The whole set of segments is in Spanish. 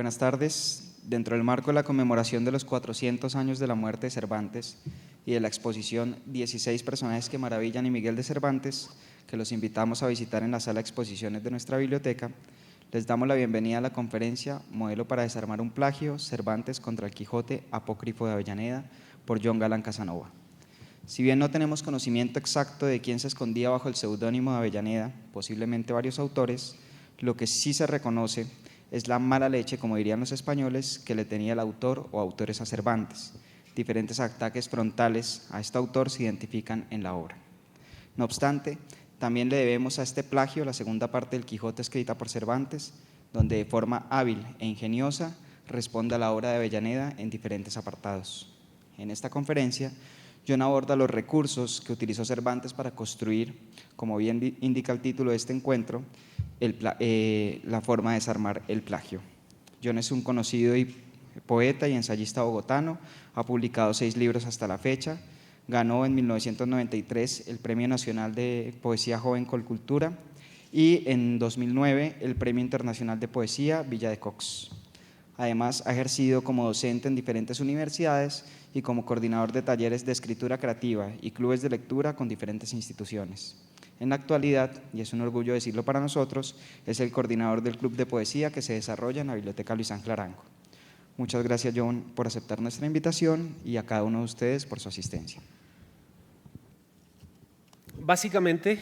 Buenas tardes. Dentro del marco de la conmemoración de los 400 años de la muerte de Cervantes y de la exposición 16 personajes que maravillan y Miguel de Cervantes, que los invitamos a visitar en la sala de exposiciones de nuestra biblioteca, les damos la bienvenida a la conferencia Modelo para desarmar un plagio, Cervantes contra el Quijote apócrifo de Avellaneda, por John Galán Casanova. Si bien no tenemos conocimiento exacto de quién se escondía bajo el seudónimo de Avellaneda, posiblemente varios autores, lo que sí se reconoce es la mala leche, como dirían los españoles, que le tenía el autor o autores a Cervantes. Diferentes ataques frontales a este autor se identifican en la obra. No obstante, también le debemos a este plagio la segunda parte del Quijote escrita por Cervantes, donde de forma hábil e ingeniosa responde a la obra de Avellaneda en diferentes apartados. En esta conferencia, John aborda los recursos que utilizó Cervantes para construir, como bien indica el título de este encuentro, la forma de desarmar el plagio. John es un conocido poeta y ensayista bogotano, ha publicado 6 libros hasta la fecha, ganó en 1993 el Premio Nacional de Poesía Joven Colcultura y en 2009 el Premio Internacional de Poesía Villa de Cox. Además, ha ejercido como docente en diferentes universidades y como coordinador de talleres de escritura creativa y clubes de lectura con diferentes instituciones. En la actualidad, y es un orgullo decirlo para nosotros, es el coordinador del club de poesía que se desarrolla en la Biblioteca Luis Ángel Arango. Muchas gracias, John, por aceptar nuestra invitación y a cada uno de ustedes por su asistencia. Básicamente,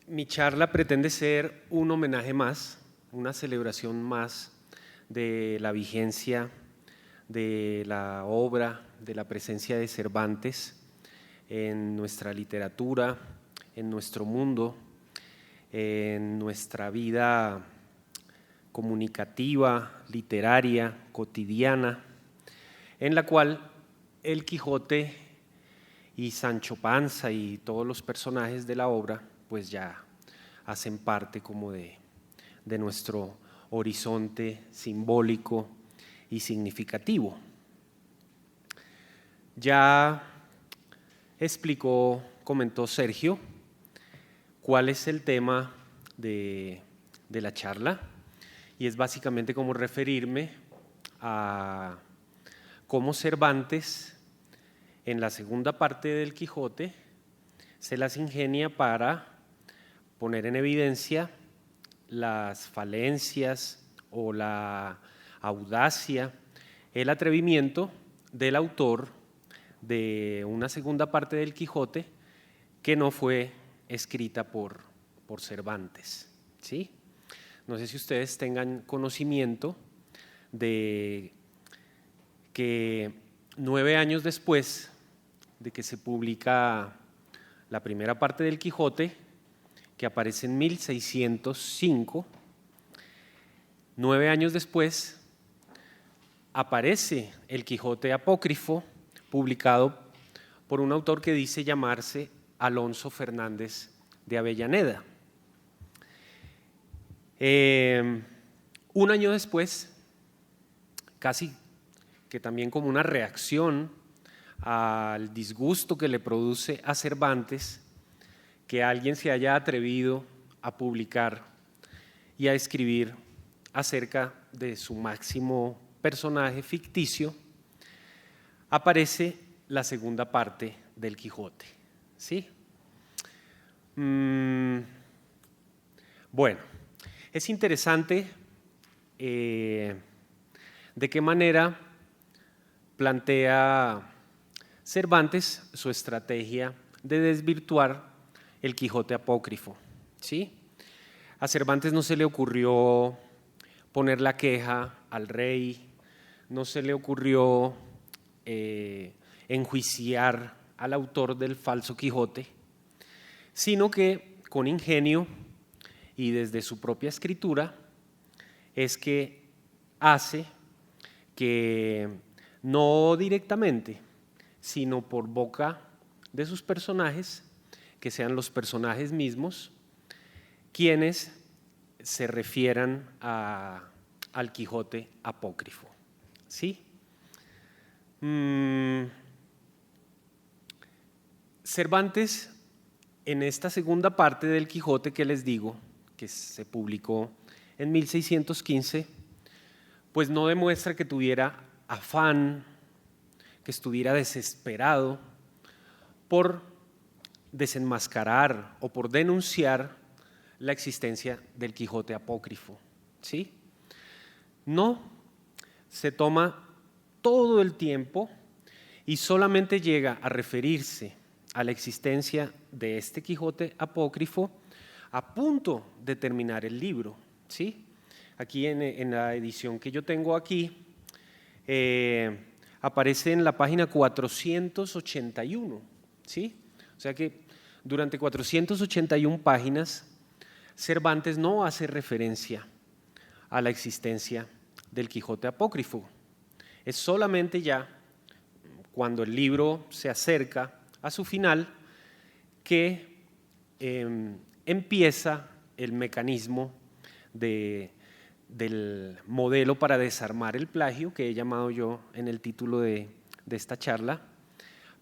mi charla pretende ser un homenaje más, una celebración más de la vigencia de la obra, de la presencia de Cervantes en nuestra literatura, en nuestro mundo, en nuestra vida comunicativa, literaria, cotidiana, en la cual el Quijote y Sancho Panza y todos los personajes de la obra pues ya hacen parte como de nuestro horizonte simbólico y significativo. Ya comentó Sergio, cuál es el tema de la charla, y es básicamente como referirme a cómo Cervantes, en la segunda parte del Quijote, se las ingenia para poner en evidencia las falencias o la audacia, el atrevimiento del autor de una segunda parte del Quijote que no fue escrita por Cervantes, ¿sí? No sé si ustedes tengan conocimiento de que 9 años después de que se publica la primera parte del Quijote, que aparece en 1605, 9 años después aparece el Quijote apócrifo, publicado por un autor que dice llamarse Alonso Fernández de Avellaneda. Un año después, casi que también como una reacción al disgusto que le produce a Cervantes que alguien se haya atrevido a publicar y a escribir acerca de su máximo personaje ficticio, aparece la segunda parte del Quijote, ¿sí? Bueno, es interesante de qué manera plantea Cervantes su estrategia de desvirtuar el Quijote apócrifo, ¿sí? A Cervantes no se le ocurrió poner la queja al rey, no se le ocurrió enjuiciar al autor del falso Quijote, sino que con ingenio y desde su propia escritura es que hace que no directamente, sino por boca de sus personajes, que sean los personajes mismos quienes se refieran al Quijote apócrifo, ¿sí? Cervantes, en esta segunda parte del Quijote que les digo, que se publicó en 1615, pues no demuestra que tuviera afán, que estuviera desesperado por desenmascarar o por denunciar la existencia del Quijote apócrifo, ¿sí? No, se toma todo el tiempo y solamente llega a referirse a la existencia de este Quijote apócrifo a punto de terminar el libro, ¿sí? Aquí en la edición que yo tengo aquí, aparece en la página 481, ¿sí? O sea que durante 481 páginas, Cervantes no hace referencia a la existencia del Quijote apócrifo. Es solamente ya cuando el libro se acerca a su final que empieza el mecanismo del modelo para desarmar el plagio, que he llamado yo en el título de esta charla,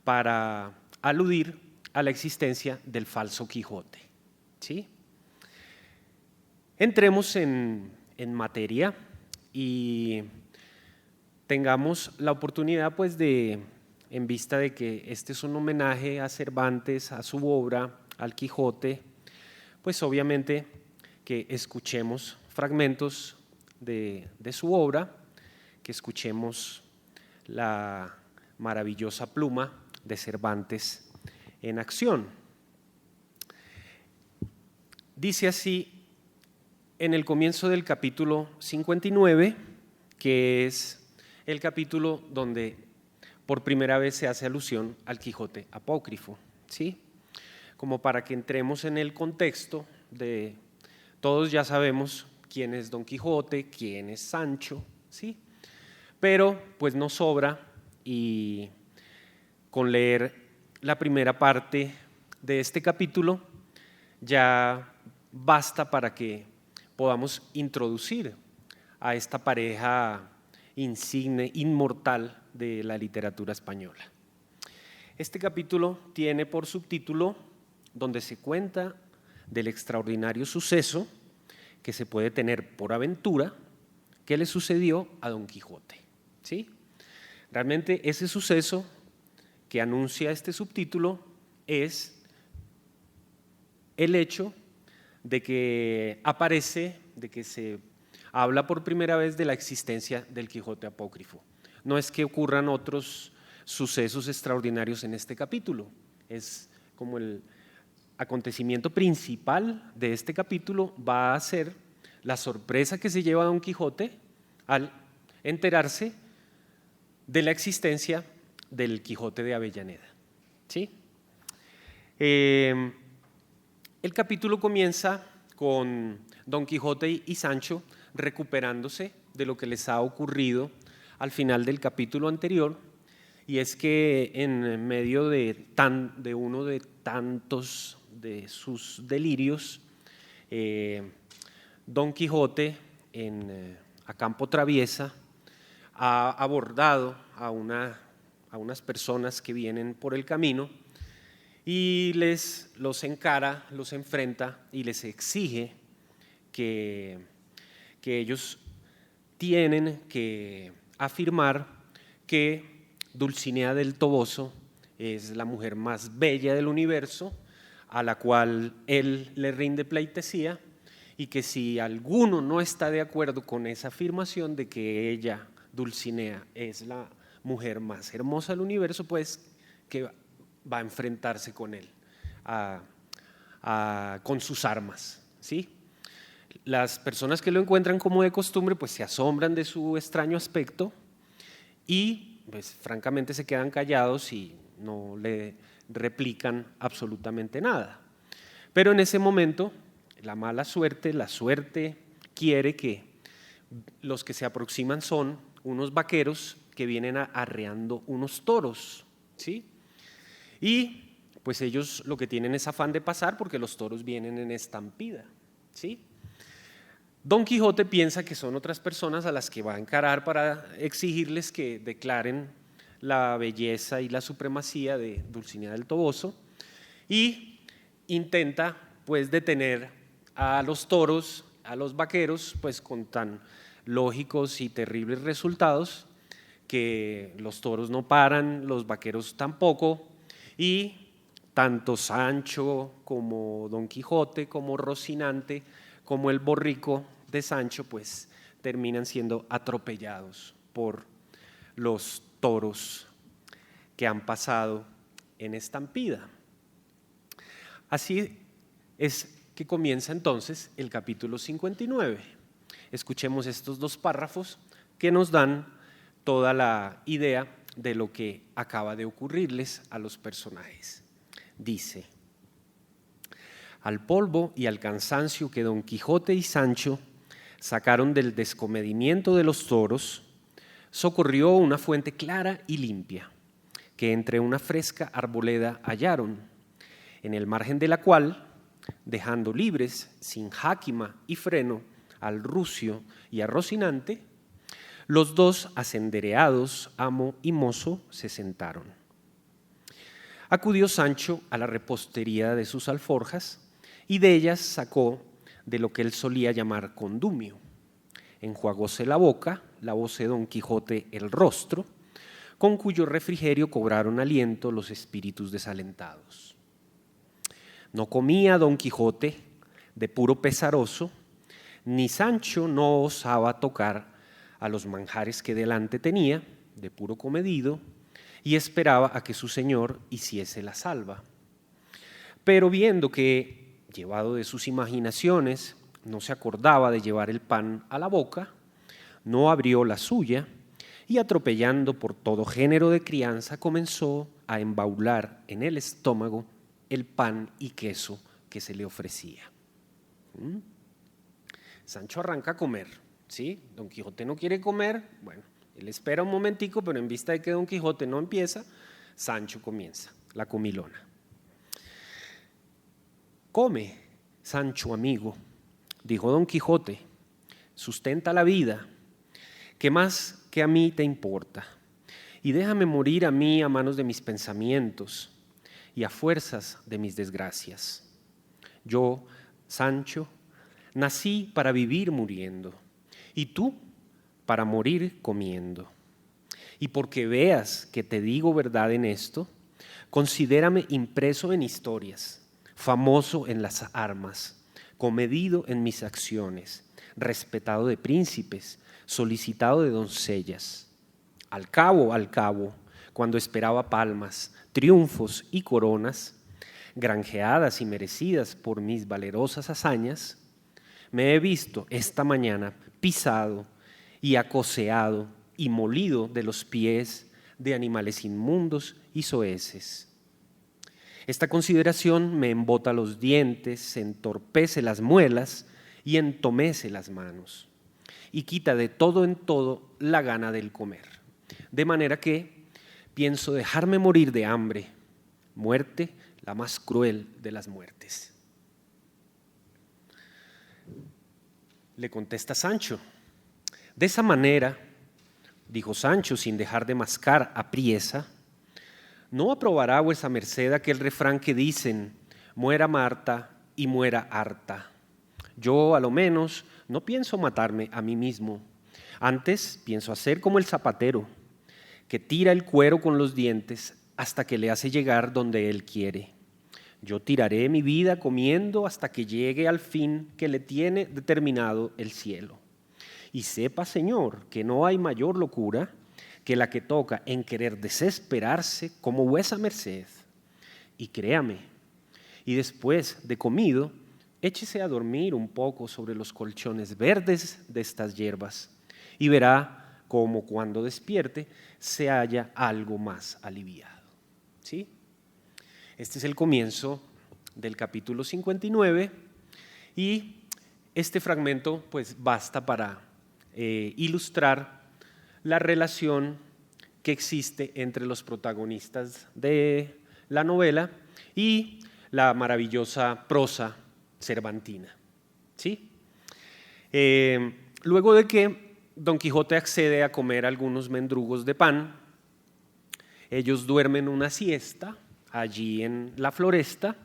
para aludir a la existencia del falso Quijote, ¿sí? Entremos en materia y tengamos la oportunidad, pues, en vista de que este es un homenaje a Cervantes, a su obra, al Quijote, pues obviamente que escuchemos fragmentos de su obra, que escuchemos la maravillosa pluma de Cervantes en acción. Dice así en el comienzo del capítulo 59, que es el capítulo donde por primera vez se hace alusión al Quijote apócrifo, ¿sí? Como para que entremos en el contexto de todos ya sabemos quién es Don Quijote, quién es Sancho, ¿sí? Pero pues nos sobra y con leer la primera parte de este capítulo ya basta para que podamos introducir a esta pareja insigne, inmortal de la literatura española. Este capítulo tiene por subtítulo donde se cuenta del extraordinario suceso que se puede tener por aventura que le sucedió a Don Quijote, ¿sí? Realmente ese suceso que anuncia este subtítulo es el hecho de que aparece, de que se habla por primera vez de la existencia del Quijote apócrifo. No es que ocurran otros sucesos extraordinarios en este capítulo, es como el acontecimiento principal de este capítulo va a ser la sorpresa que se lleva Don Quijote al enterarse de la existencia del Quijote de Avellaneda, ¿sí? El capítulo comienza con Don Quijote y Sancho recuperándose de lo que les ha ocurrido al final del capítulo anterior, y es que en medio de uno de tantos de sus delirios, Don Quijote a campo traviesa ha abordado a unas personas que vienen por el camino y los encara, los enfrenta y les exige que ellos tienen que afirmar que Dulcinea del Toboso es la mujer más bella del universo, a la cual él le rinde pleitesía, y que si alguno no está de acuerdo con esa afirmación de que ella, Dulcinea, es la mujer más hermosa del universo, pues que va a enfrentarse con él con sus armas, ¿sí? Las personas que lo encuentran como de costumbre pues se asombran de su extraño aspecto y pues francamente se quedan callados y no le replican absolutamente nada. Pero en ese momento la mala suerte, la suerte quiere que los que se aproximan son unos vaqueros que vienen arreando unos toros, ¿sí? Y pues ellos lo que tienen es afán de pasar porque los toros vienen en estampida, ¿sí? Don Quijote piensa que son otras personas a las que va a encarar para exigirles que declaren la belleza y la supremacía de Dulcinea del Toboso y intenta pues detener a los toros a los vaqueros pues con tan lógicos y terribles resultados, que los toros no paran, los vaqueros tampoco, y tanto Sancho como Don Quijote, como Rocinante, como el borrico de Sancho, pues terminan siendo atropellados por los toros que han pasado en estampida. Así es que comienza entonces el capítulo 59. Escuchemos estos dos párrafos que nos dan toda la idea de lo que acaba de ocurrirles a los personajes. Dice: al polvo y al cansancio que Don Quijote y Sancho sacaron del descomedimiento de los toros, socorrió una fuente clara y limpia, que entre una fresca arboleda hallaron, en el margen de la cual, dejando libres, sin jáquima y freno, al rucio y a Rocinante, los dos asendereados, amo y mozo, se sentaron. Acudió Sancho a la repostería de sus alforjas y de ellas sacó de lo que él solía llamar condumio. Enjuagóse la boca, lavóse Don Quijote el rostro, con cuyo refrigerio cobraron aliento los espíritus desalentados. No comía Don Quijote de puro pesaroso, ni Sancho no osaba tocar a los manjares que delante tenía, de puro comedido, y esperaba a que su señor hiciese la salva. Pero viendo que, llevado de sus imaginaciones, no se acordaba de llevar el pan a la boca, no abrió la suya, y atropellando por todo género de crianza, comenzó a embaular en el estómago el pan y queso que se le ofrecía. Sancho arranca a comer, ¿sí? Don Quijote no quiere comer, bueno, él espera un momentico, pero en vista de que Don Quijote no empieza, Sancho comienza la comilona. Come, Sancho amigo, dijo Don Quijote, sustenta la vida, que más que a mí te importa, y déjame morir a mí a manos de mis pensamientos y a fuerzas de mis desgracias. Yo, Sancho, nací para vivir muriendo, y tú para morir comiendo. Y porque veas que te digo verdad en esto, considérame impreso en historias, famoso en las armas, comedido en mis acciones, respetado de príncipes, solicitado de doncellas. Al cabo, cuando esperaba palmas, triunfos y coronas, granjeadas y merecidas por mis valerosas hazañas, me he visto esta mañana pisado y acoceado y molido de los pies de animales inmundos y soeces. Esta consideración me embota los dientes, entorpece las muelas y entomece las manos, y quita de todo en todo la gana del comer. De manera que pienso dejarme morir de hambre, muerte la más cruel de las muertes. Le contesta Sancho: de esa manera, dijo Sancho sin dejar de mascar apriesa, ¿no aprobará vuesa merced aquel refrán que dicen, muera Marta y muera harta? Yo, a lo menos, no pienso matarme a mí mismo. Antes pienso hacer como el zapatero, que tira el cuero con los dientes hasta que le hace llegar donde él quiere. Yo tiraré mi vida comiendo hasta que llegue al fin que le tiene determinado el cielo. Y sepa, Señor, que no hay mayor locura que la que toca en querer desesperarse como vuesa merced. Y créame, y después de comido, échese a dormir un poco sobre los colchones verdes de estas hierbas y verá cómo cuando despierte se halla algo más aliviado. ¿Sí? Este es el comienzo del capítulo 59 y este fragmento pues basta para ilustrar la relación que existe entre los protagonistas de la novela y la maravillosa prosa cervantina. ¿Sí? Luego de que Don Quijote accede a comer algunos mendrugos de pan, ellos duermen una siesta allí en la floresta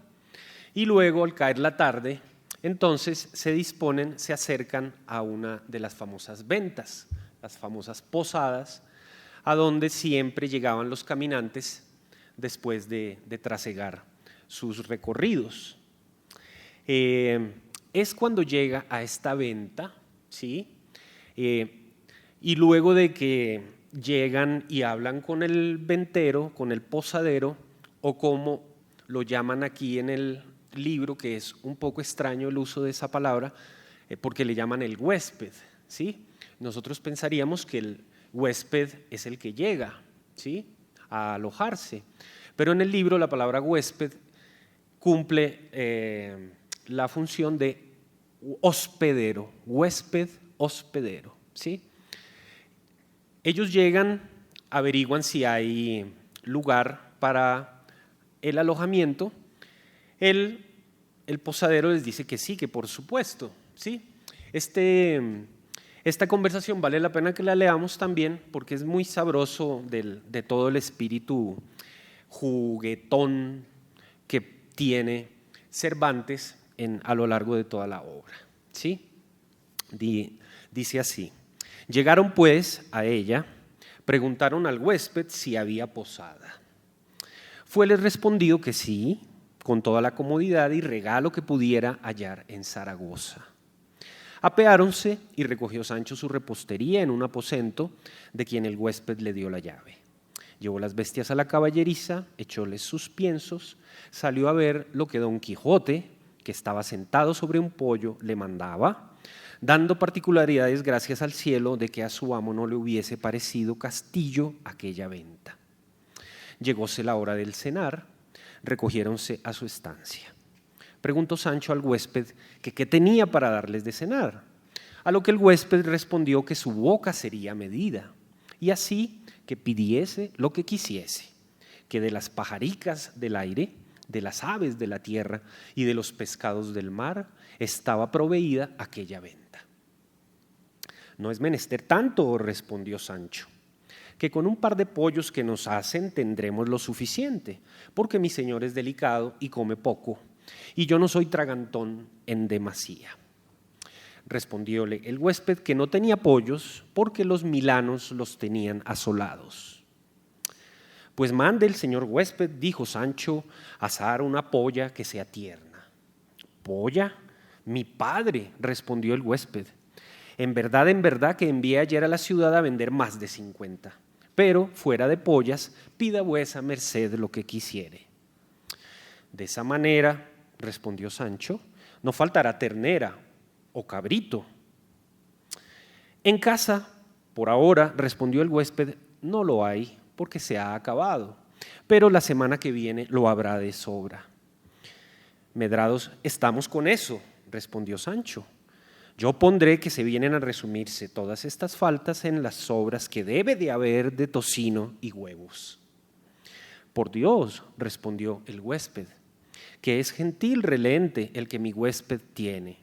y luego al caer la tarde entonces se acercan a una de las famosas ventas, las famosas posadas, a donde siempre llegaban los caminantes después de trasegar sus recorridos. Es cuando llega a esta venta, ¿sí? Y luego de que llegan y hablan con el ventero, con el posadero, o como lo llaman aquí en el libro, que es un poco extraño el uso de esa palabra, porque le llaman el huésped, ¿sí? Nosotros pensaríamos que el huésped es el que llega, ¿sí?, a alojarse, pero en el libro la palabra huésped cumple la función de hospedero, huésped, hospedero, ¿sí? Ellos llegan, averiguan si hay lugar para el alojamiento. El posadero les dice que sí, que por supuesto, ¿sí? Esta conversación vale la pena que la leamos también porque es muy sabroso de todo el espíritu juguetón que tiene Cervantes a lo largo de toda la obra, ¿sí? Dice así: llegaron pues a ella, preguntaron al huésped si había posada. Fueles respondido que sí, con toda la comodidad y regalo que pudiera hallar en Zaragoza. Apeáronse y recogió Sancho su repostería en un aposento de quien el huésped le dio la llave. Llevó las bestias a la caballeriza, echóles sus piensos, salió a ver lo que Don Quijote, que estaba sentado sobre un poyo, le mandaba, dando particularidades gracias al cielo de que a su amo no le hubiese parecido castillo aquella venta. Llegóse la hora del cenar, recogiéronse a su estancia. Preguntó Sancho al huésped que qué tenía para darles de cenar, a lo que el huésped respondió que su boca sería medida, y así que pidiese lo que quisiese, que de las pajaricas del aire, de las aves de la tierra y de los pescados del mar estaba proveída aquella venta. No es menester tanto, respondió Sancho, que con un par de pollos que nos hacen tendremos lo suficiente, porque mi señor es delicado y come poco, y yo no soy tragantón en demasía. Respondióle el huésped que no tenía pollos porque los milanos los tenían asolados. Pues mande el señor huésped, dijo Sancho, asar una polla que sea tierna. ¿Polla? Mi padre, respondió el huésped. En verdad que envié ayer a la ciudad a vender más de 50, pero fuera de pollas, pida vuesa merced lo que quisiere. De esa manera, respondió Sancho, no faltará ternera o cabrito. En casa, por ahora, respondió el huésped, no lo hay porque se ha acabado, pero la semana que viene lo habrá de sobra. Medrados estamos con eso, respondió Sancho. Yo pondré que se vienen a resumirse todas estas faltas en las sobras que debe de haber de tocino y huevos. Por Dios, respondió el huésped, que es gentil relente el que mi huésped tiene,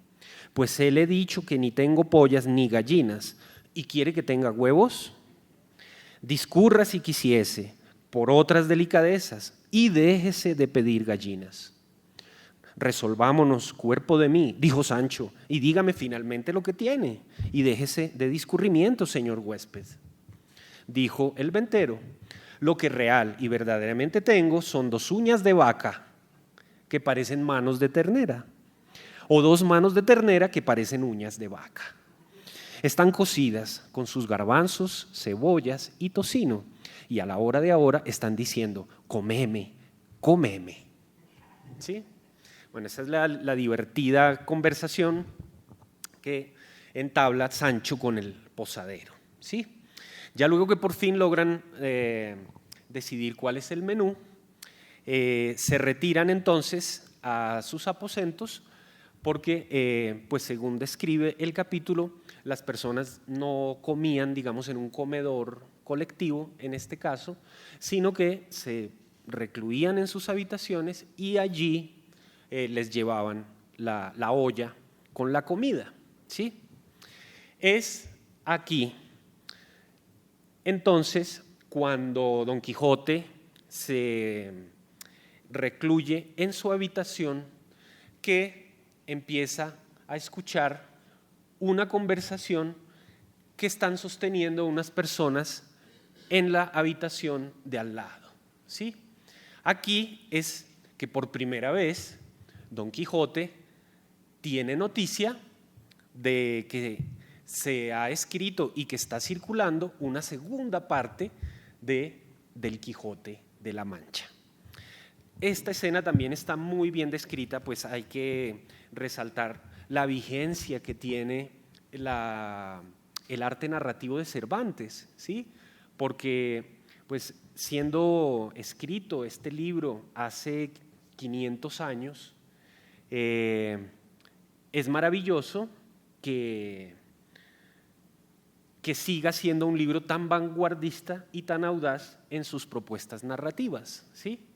pues él he dicho que ni tengo pollas ni gallinas, y quiere que tenga huevos. Discurra si quisiese por otras delicadezas y déjese de pedir gallinas. Resolvámonos, cuerpo de mí, dijo Sancho, y dígame finalmente lo que tiene, y déjese de discurrimiento, señor huésped. Dijo el ventero, lo que real y verdaderamente tengo son 2 uñas de vaca que parecen manos de ternera, o 2 manos de ternera que parecen uñas de vaca. Están cocidas con sus garbanzos, cebollas y tocino, y a la hora de ahora están diciendo, comeme, comeme. ¿Sí? Bueno, esa es la divertida conversación que entabla Sancho con el posadero, ¿sí? Ya luego que por fin logran decidir cuál es el menú, se retiran entonces a sus aposentos porque, pues según describe el capítulo, las personas no comían, digamos, en un comedor colectivo, en este caso, sino que se recluían en sus habitaciones y allí les llevaban la olla con la comida, ¿sí? Es aquí, entonces, cuando Don Quijote se recluye en su habitación, que empieza a escuchar una conversación que están sosteniendo unas personas en la habitación de al lado, ¿sí? Aquí es que por primera vez Don Quijote tiene noticia de que se ha escrito y que está circulando una segunda parte del Quijote de la Mancha. Esta escena también está muy bien descrita, pues hay que resaltar la vigencia que tiene el arte narrativo de Cervantes, ¿sí? Porque pues siendo escrito este libro hace 500 años, es maravilloso que siga siendo un libro tan vanguardista y tan audaz en sus propuestas narrativas, ¿sí?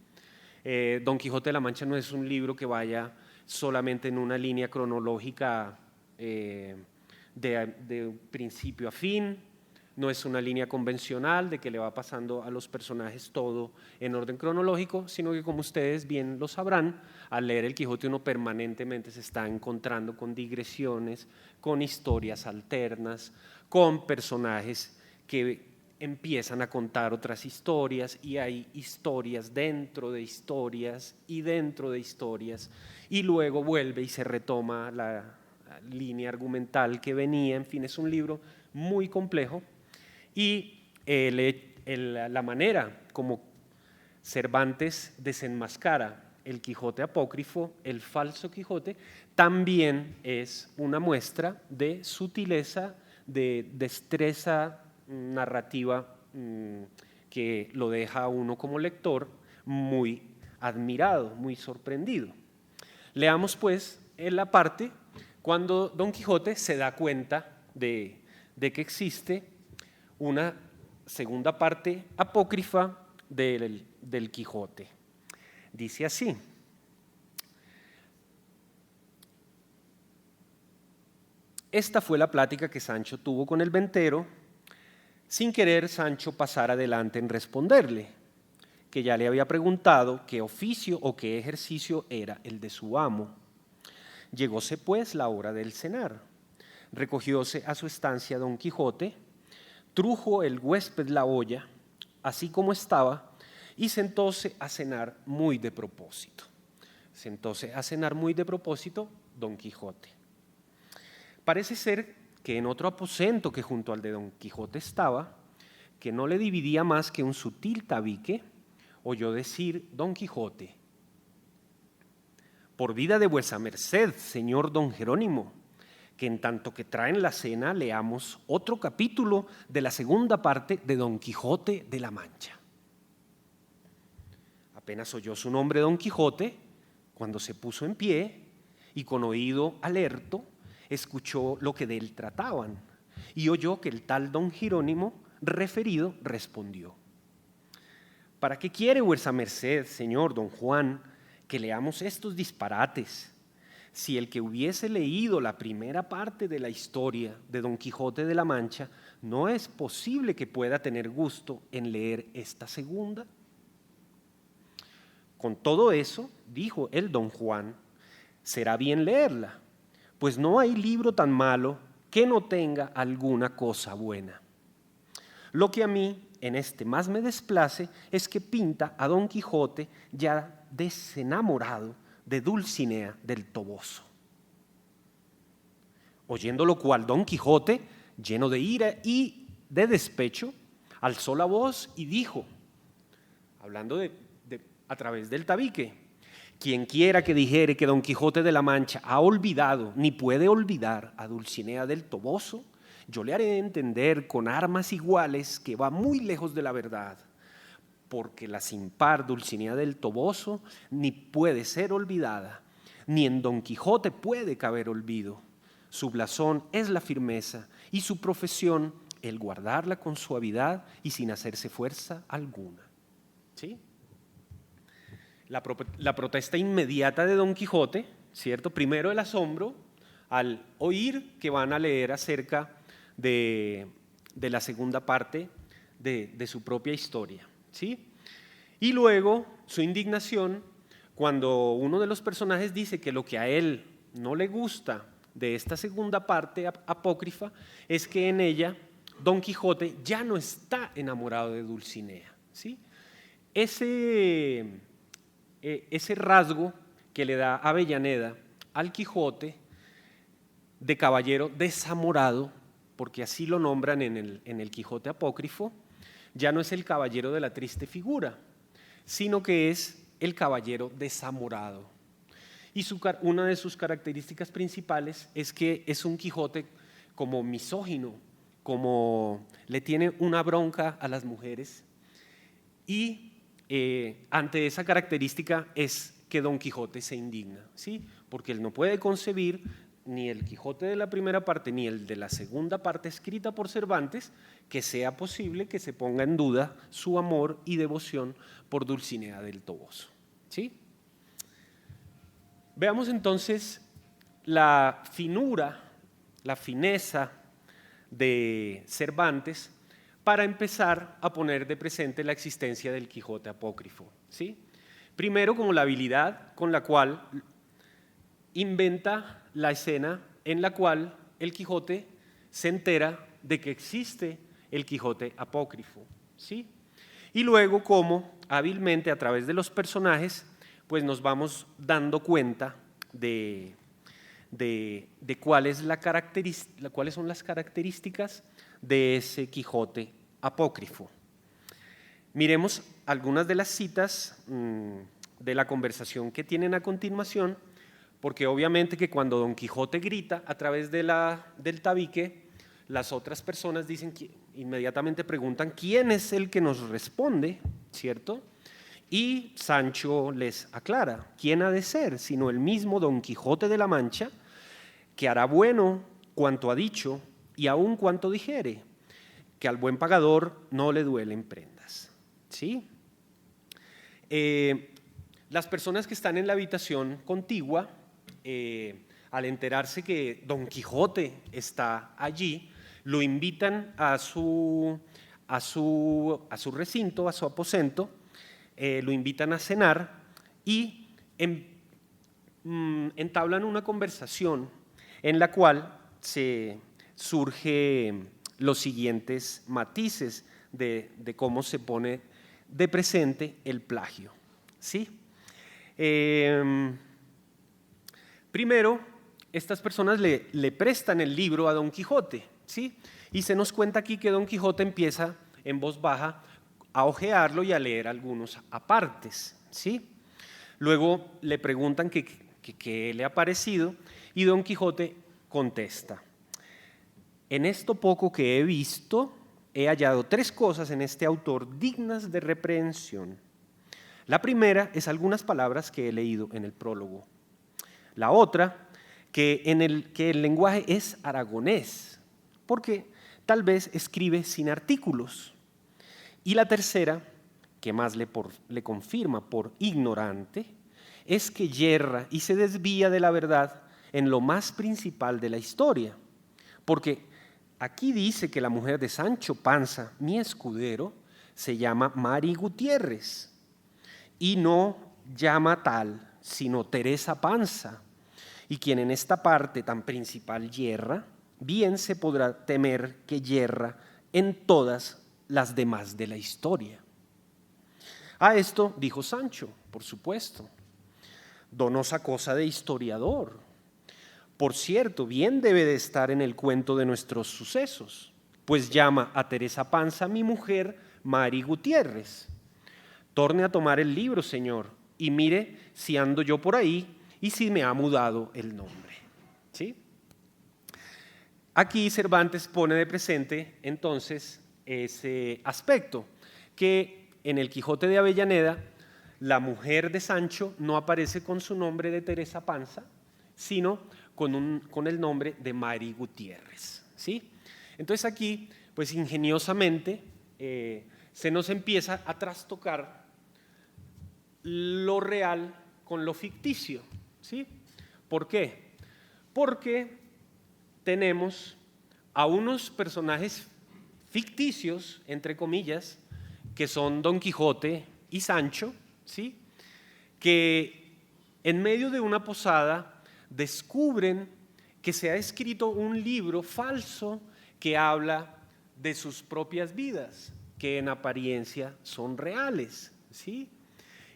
Don Quijote de la Mancha no es un libro que vaya solamente en una línea cronológica de principio a fin, no es una línea convencional de que le va pasando a los personajes todo en orden cronológico, sino que, como ustedes bien lo sabrán, al leer el Quijote uno permanentemente se está encontrando con digresiones, con historias alternas, con personajes que empiezan a contar otras historias, y hay historias dentro de historias y dentro de historias, y luego vuelve y se retoma la línea argumental que venía. En fin, es un libro muy complejo, y la manera como Cervantes desenmascara el Quijote apócrifo, el falso Quijote, también es una muestra de sutileza, de destreza narrativa, que lo deja a uno como lector muy admirado, muy sorprendido. Leamos pues en la parte cuando Don Quijote se da cuenta de que existe una segunda parte apócrifa del Quijote. Dice así: esta fue la plática que Sancho tuvo con el ventero. Sin querer, Sancho pasara adelante en responderle, que ya le había preguntado qué oficio o qué ejercicio era el de su amo. Llegóse pues la hora del cenar. Recogióse a su estancia Don Quijote, trujo el huésped la olla, así como estaba, y sentóse a cenar muy de propósito. Sentóse a cenar muy de propósito Don Quijote. Parece ser que en otro aposento que junto al de Don Quijote estaba, que no le dividía más que un sutil tabique, oyó decir Don Quijote: por vida de vuesa merced, señor don Jerónimo, que en tanto que traen la cena leamos otro capítulo de la segunda parte de Don Quijote de la Mancha. Apenas oyó su nombre Don Quijote, cuando se puso en pie y con oído alerto escuchó lo que de él trataban, y oyó que el tal don Jerónimo referido respondió: ¿para qué quiere vuesa merced, señor don Juan, que leamos estos disparates? Si el que hubiese leído la primera parte de la historia de Don Quijote de la Mancha, ¿no es posible que pueda tener gusto en leer esta segunda? Con todo eso, dijo el don Juan, será bien leerla, pues no hay libro tan malo que no tenga alguna cosa buena. Lo que a mí en este más me desplace es que pinta a Don Quijote ya desenamorado de Dulcinea del Toboso. Oyendo lo cual, Don Quijote, lleno de ira y de despecho, alzó la voz y dijo, hablando a través del tabique: quien quiera que dijere que Don Quijote de la Mancha ha olvidado ni puede olvidar a Dulcinea del Toboso, yo le haré entender con armas iguales que va muy lejos de la verdad, porque la sin par Dulcinea del Toboso ni puede ser olvidada, ni en Don Quijote puede caber olvido. Su blasón es la firmeza y su profesión el guardarla con suavidad y sin hacerse fuerza alguna. ¿Sí? La protesta inmediata de Don Quijote, ¿cierto? Primero el asombro al oír que van a leer acerca de la segunda parte de su propia historia, ¿sí? Y luego su indignación cuando uno de los personajes dice que lo que a él no le gusta de esta segunda parte apócrifa es que en ella Don Quijote ya no está enamorado de Dulcinea, ¿sí? Ese rasgo que le da Avellaneda al Quijote de caballero desamorado, porque así lo nombran en el Quijote apócrifo, ya no es el caballero de la triste figura, sino que es el caballero desamorado. Y una de sus características principales es que es un Quijote como misógino, como le tiene una bronca a las mujeres, y ante esa característica es que Don Quijote se indigna, ¿sí? Porque él no puede concebir ni el Quijote de la primera parte ni el de la segunda parte escrita por Cervantes que sea posible que se ponga en duda su amor y devoción por Dulcinea del Toboso, ¿sí? Veamos entonces la finura, la fineza de Cervantes para empezar a poner de presente la existencia del Quijote apócrifo, ¿sí? Primero, como la habilidad con la cual inventa la escena en la cual el Quijote se entera de que existe el Quijote apócrifo, ¿sí? Y luego, como hábilmente a través de los personajes, pues nos vamos dando cuenta de cuáles son las características de ese Quijote apócrifo. Miremos algunas de las citas de la conversación que tienen a continuación, porque obviamente que cuando Don Quijote grita a través del tabique, las otras personas inmediatamente preguntan quién es el que nos responde, ¿cierto? Y Sancho les aclara, ¿quién ha de ser sino el mismo Don Quijote de la Mancha, que hará bueno cuanto ha dicho y aun cuanto dijere, que al buen pagador no le duelen prendas, ¿sí? Las personas que están en la habitación contigua, al enterarse que Don Quijote está allí, lo invitan a su recinto, a su aposento, lo invitan a cenar y entablan una conversación en la cual se surge los siguientes matices de cómo se pone de presente el plagio, ¿sí? Primero, estas personas le prestan el libro a Don Quijote, ¿sí? Y se nos cuenta aquí que Don Quijote empieza en voz baja a hojearlo y a leer algunos apartes, ¿sí? Luego le preguntan qué le ha parecido y Don Quijote contesta: en esto poco que he visto, he hallado 3 cosas en este autor dignas de reprehensión. La primera es algunas palabras que he leído en el prólogo. La otra, que el lenguaje es aragonés, porque tal vez escribe sin artículos. Y la tercera, que más le confirma por ignorante, es que yerra y se desvía de la verdad en lo más principal de la historia. Porque aquí dice que la mujer de Sancho Panza, mi escudero, se llama Mari Gutiérrez y no llama tal, sino Teresa Panza. Y quien en esta parte tan principal yerra, bien se podrá temer que yerra en todas las demás de la historia. A esto dijo Sancho, por supuesto: donosa cosa de historiador. Por cierto, bien debe de estar en el cuento de nuestros sucesos, pues llama a Teresa Panza mi mujer Mari Gutiérrez. Torne a tomar el libro, señor, y mire si ando yo por ahí y si me ha mudado el nombre, ¿sí? Aquí Cervantes pone de presente entonces ese aspecto, que en el Quijote de Avellaneda la mujer de Sancho no aparece con su nombre de Teresa Panza, sino con el nombre de Mari Gutiérrez, ¿sí? Entonces aquí, pues ingeniosamente, se nos empieza a trastocar lo real con lo ficticio, ¿sí? ¿Por qué? Porque tenemos a unos personajes ficticios, entre comillas, que son Don Quijote y Sancho, ¿sí? Que en medio de una posada descubren que se ha escrito un libro falso que habla de sus propias vidas, que en apariencia son reales, ¿sí?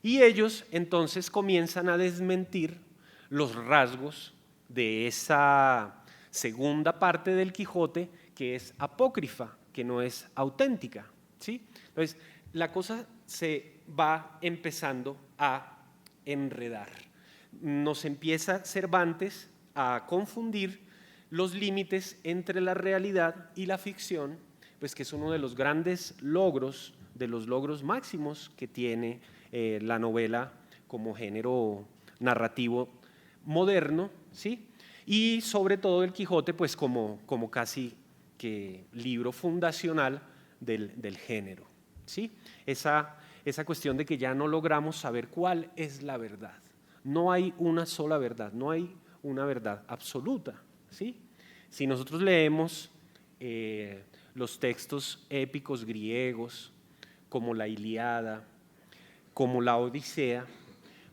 Y ellos entonces comienzan a desmentir los rasgos de esa segunda parte del Quijote que es apócrifa, que no es auténtica, ¿sí? Entonces, la cosa se va empezando a enredar. Nos empieza Cervantes a confundir los límites entre la realidad y la ficción, pues que es uno de los grandes logros, de los logros máximos que tiene la novela como género narrativo moderno, ¿sí? Y sobre todo el Quijote, pues como casi que libro fundacional del género, ¿sí? Esa cuestión de que ya no logramos saber cuál es la verdad. No hay una sola verdad, no hay una verdad absoluta, ¿sí? Si nosotros leemos los textos épicos griegos, como la Ilíada, como la Odisea,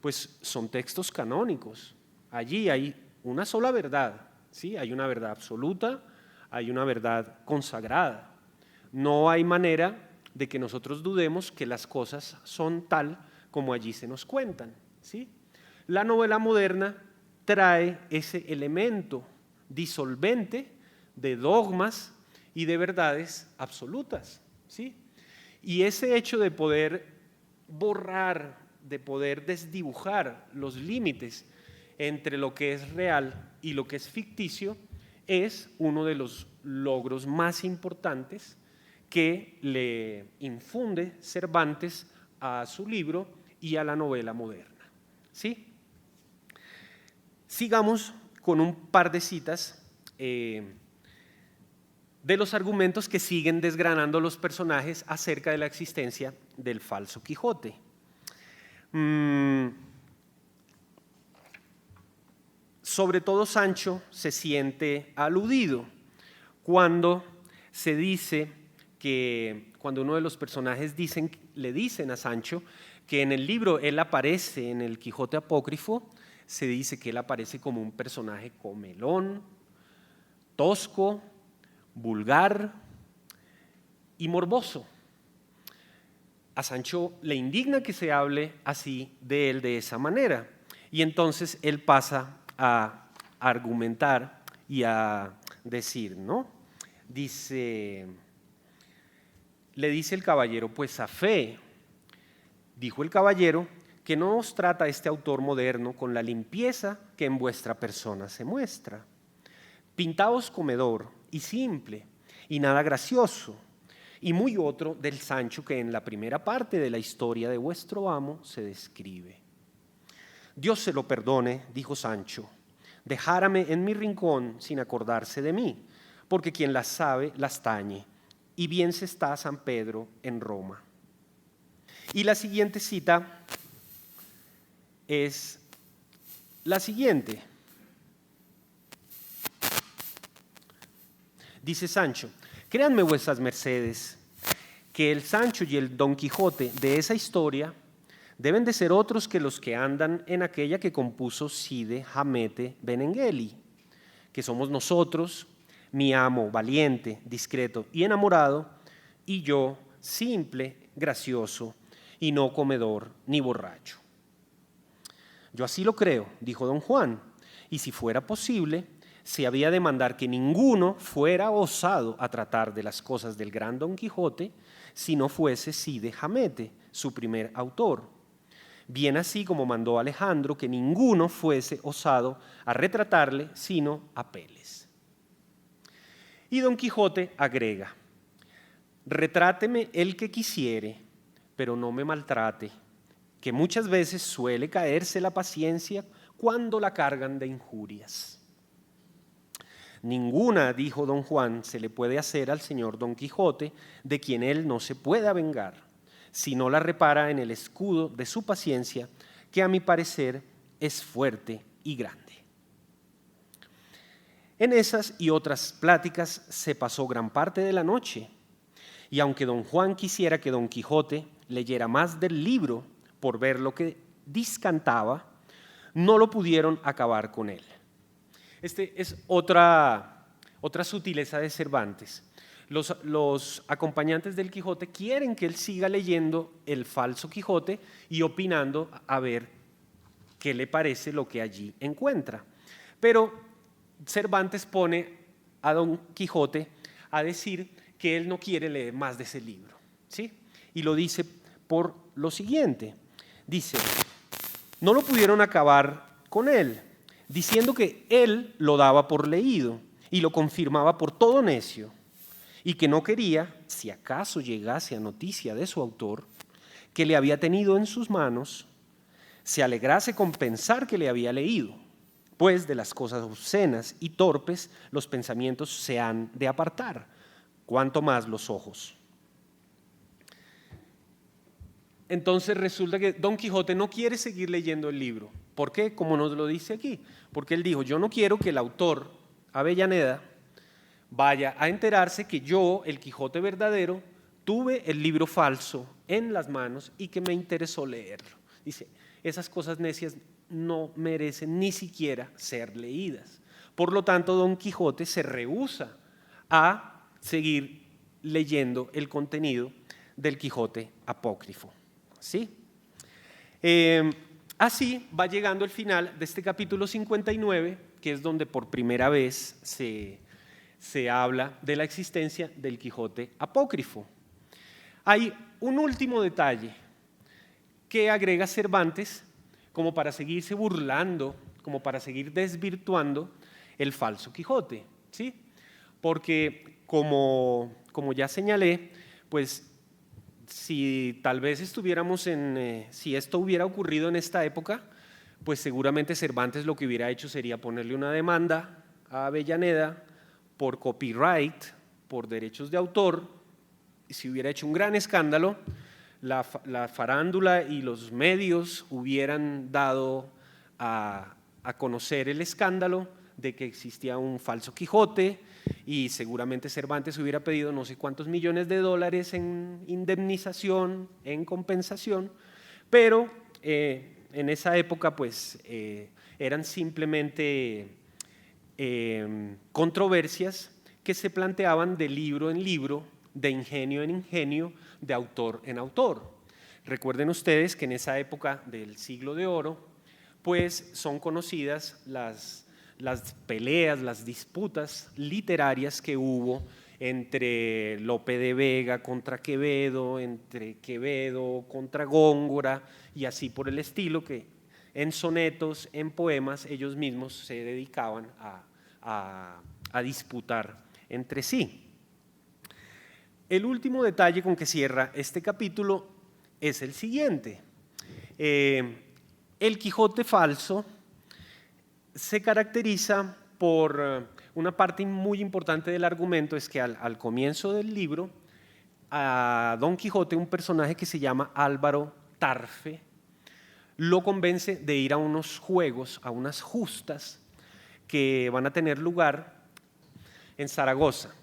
pues son textos canónicos. Allí hay una sola verdad, ¿sí? Hay una verdad absoluta, hay una verdad consagrada. No hay manera de que nosotros dudemos que las cosas son tal como allí se nos cuentan, ¿sí? La novela moderna trae ese elemento disolvente de dogmas y de verdades absolutas, ¿sí? Y ese hecho de poder borrar, de poder desdibujar los límites entre lo que es real y lo que es ficticio es uno de los logros más importantes que le infunde Cervantes a su libro y a la novela moderna, ¿sí? Sigamos con un par de citas de los argumentos que siguen desgranando los personajes acerca de la existencia del falso Quijote. Sobre todo Sancho se siente aludido cuando se dice que, cuando uno de los personajes le dicen a Sancho que en el libro él aparece, en el Quijote apócrifo, se dice que él aparece como un personaje comelón, tosco, vulgar y morboso. A Sancho le indigna que se hable así de él de esa manera, y entonces él pasa a argumentar y a decir, ¿no? Le dice el caballero, pues a fe, dijo el caballero, que no os trata este autor moderno con la limpieza que en vuestra persona se muestra. Pintaos comedor y simple, y nada gracioso, y muy otro del Sancho que en la primera parte de la historia de vuestro amo se describe. Dios se lo perdone, dijo Sancho, dejárame en mi rincón sin acordarse de mí, porque quien las sabe las tañe, y bien se está San Pedro en Roma. Y la siguiente cita es la siguiente. Dice Sancho, créanme vuestras mercedes, que el Sancho y el Don Quijote de esa historia deben de ser otros que los que andan en aquella que compuso Cide Hamete Benengeli, que somos nosotros, mi amo valiente, discreto y enamorado, y yo simple, gracioso, y no comedor ni borracho. Yo así lo creo, dijo don Juan, y si fuera posible, se había de mandar que ninguno fuera osado a tratar de las cosas del gran Don Quijote si no fuese Cide Hamete, su primer autor. Bien así como mandó Alejandro que ninguno fuese osado a retratarle sino Apeles. Y Don Quijote agrega, retráteme el que quisiere, pero no me maltrate, que muchas veces suele caerse la paciencia cuando la cargan de injurias. Ninguna, dijo don Juan, se le puede hacer al señor Don Quijote de quien él no se pueda vengar, si no la repara en el escudo de su paciencia, que a mi parecer es fuerte y grande. En esas y otras pláticas se pasó gran parte de la noche, y aunque don Juan quisiera que Don Quijote leyera más del libro por ver lo que discantaba, no lo pudieron acabar con él. Este es otra sutileza de Cervantes. Los acompañantes del Quijote quieren que él siga leyendo el falso Quijote y opinando a ver qué le parece lo que allí encuentra. Pero Cervantes pone a Don Quijote a decir que él no quiere leer más de ese libro, ¿sí? Y lo dice por lo siguiente. Dice, no lo pudieron acabar con él, diciendo que él lo daba por leído y lo confirmaba por todo necio, y que no quería, si acaso llegase a noticia de su autor, que le había tenido en sus manos, se alegrase con pensar que le había leído, pues de las cosas obscenas y torpes los pensamientos se han de apartar, cuanto más los ojos. Entonces resulta que Don Quijote no quiere seguir leyendo el libro. ¿Por qué? Como nos lo dice aquí. Porque él dijo, yo no quiero que el autor, Avellaneda, vaya a enterarse que yo, el Quijote verdadero, tuve el libro falso en las manos y que me interesó leerlo. Dice, esas cosas necias no merecen ni siquiera ser leídas. Por lo tanto, Don Quijote se rehúsa a seguir leyendo el contenido del Quijote apócrifo. ¿Sí? Así va llegando el final de este capítulo 59, que es donde por primera vez se habla de la existencia del Quijote apócrifo. Hay un último detalle que agrega Cervantes como para seguirse burlando, como para seguir desvirtuando el falso Quijote, ¿sí? Porque como ya señalé, pues si tal vez estuviéramos si esto hubiera ocurrido en esta época, pues seguramente Cervantes lo que hubiera hecho sería ponerle una demanda a Avellaneda por copyright, por derechos de autor, y si hubiera hecho un gran escándalo, la farándula y los medios hubieran dado a conocer el escándalo de que existía un falso Quijote, y seguramente Cervantes hubiera pedido no sé cuántos millones de dólares en indemnización, en compensación, pero en esa época pues eran simplemente controversias que se planteaban de libro en libro, de ingenio en ingenio, de autor en autor. Recuerden ustedes que en esa época del Siglo de Oro, pues son conocidas las peleas, las disputas literarias que hubo entre Lope de Vega contra Quevedo, entre Quevedo contra Góngora y así por el estilo, que en sonetos, en poemas, ellos mismos se dedicaban a disputar entre sí. El último detalle con que cierra este capítulo es el siguiente. El Quijote falso se caracteriza por una parte muy importante del argumento, es que al comienzo del libro, a Don Quijote, un personaje que se llama Álvaro Tarfe, lo convence de ir a unos juegos, a unas justas que van a tener lugar en Zaragoza.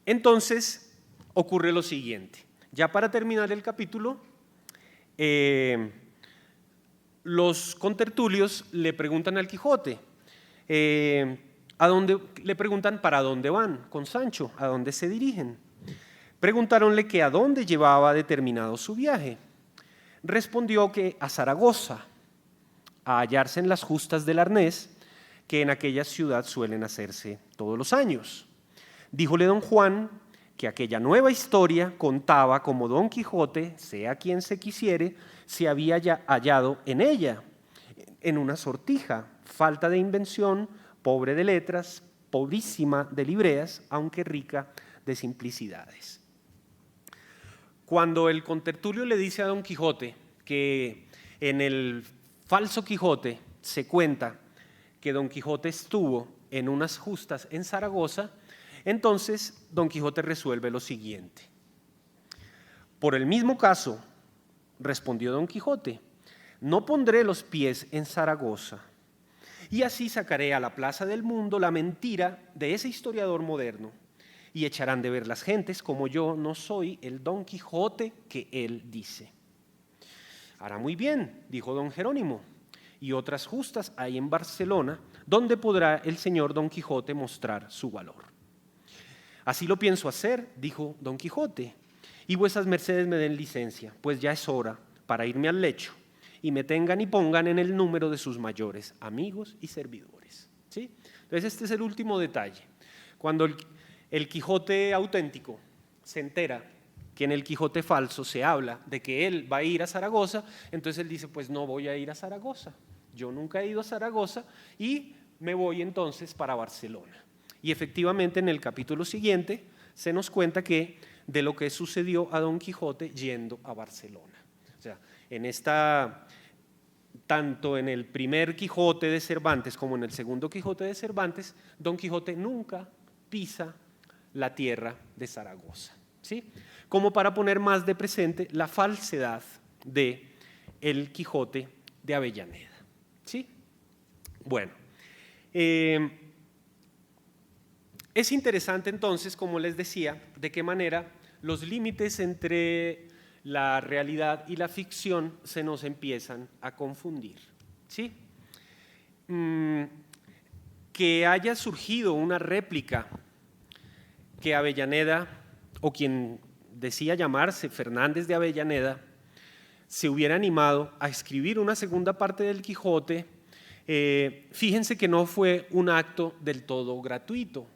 Entonces ocurre lo siguiente. Ya para terminar el capítulo, los contertulios le preguntan al Quijote, le preguntan para dónde van con Sancho, a dónde se dirigen. Preguntáronle que a dónde llevaba determinado su viaje. Respondió que a Zaragoza, a hallarse en las justas del Arnés, que en aquella ciudad suelen hacerse todos los años. Díjole don Juan que aquella nueva historia contaba como Don Quijote, sea quien se quisiere, se había hallado en ella, en una sortija, falta de invención, pobre de letras, pobrísima de libreas, aunque rica de simplicidades. Cuando el contertulio le dice a Don Quijote que en el falso Quijote se cuenta que Don Quijote estuvo en unas justas en Zaragoza, entonces Don Quijote resuelve lo siguiente. Por el mismo caso, respondió Don Quijote, no pondré los pies en Zaragoza, y así sacaré a la plaza del mundo la mentira de ese historiador moderno, y echarán de ver las gentes como yo no soy el Don Quijote que él dice. Hará muy bien, dijo don Jerónimo, y otras justas hay en Barcelona ¿dónde podrá el señor Don Quijote mostrar su valor? Así lo pienso hacer, dijo Don Quijote, y vuesas mercedes me den licencia, pues ya es hora para irme al lecho y me tengan y pongan en el número de sus mayores amigos y servidores. ¿Sí? Entonces este es el último detalle. Cuando el Quijote auténtico se entera que en el Quijote falso se habla de que él va a ir a Zaragoza, entonces él dice, pues no voy a ir a Zaragoza, yo nunca he ido a Zaragoza y me voy entonces para Barcelona. Y efectivamente en el capítulo siguiente se nos cuenta que de lo que sucedió a Don Quijote yendo a Barcelona. O sea, tanto en el primer Quijote de Cervantes como en el segundo Quijote de Cervantes, Don Quijote nunca pisa la tierra de Zaragoza, ¿sí? Como para poner más de presente la falsedad de el Quijote de Avellaneda, ¿sí? Bueno, es interesante entonces, como les decía, de qué manera los límites entre la realidad y la ficción se nos empiezan a confundir, ¿sí? Que haya surgido una réplica que Avellaneda, o quien decía llamarse Fernández de Avellaneda, se hubiera animado a escribir una segunda parte del Quijote, fíjense que no fue un acto del todo gratuito.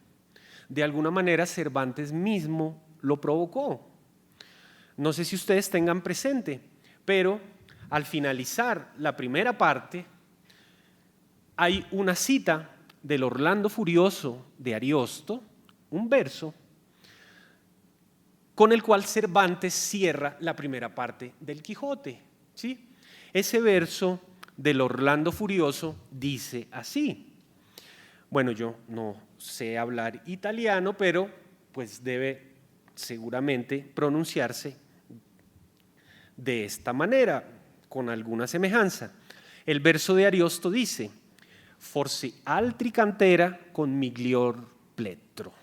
De alguna manera Cervantes mismo lo provocó. No sé si ustedes tengan presente, pero al finalizar la primera parte hay una cita del Orlando Furioso de Ariosto, un verso con el cual Cervantes cierra la primera parte del Quijote, ¿sí? Ese verso del Orlando Furioso dice así. Bueno, yo no sé hablar italiano, pero pues debe seguramente pronunciarse de esta manera, con alguna semejanza. El verso de Ariosto dice: forse altri cantera con miglior plettro.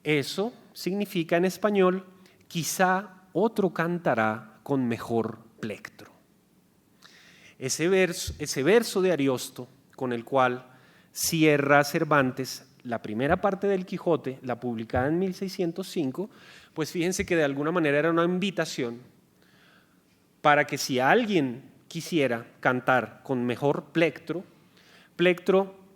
Eso significa en español: quizá otro cantará con mejor plectro. Ese verso de Ariosto, con el cual cierra Cervantes la primera parte del Quijote, la publicada en 1605, pues fíjense que de alguna manera era una invitación para que si alguien quisiera cantar con mejor plectro,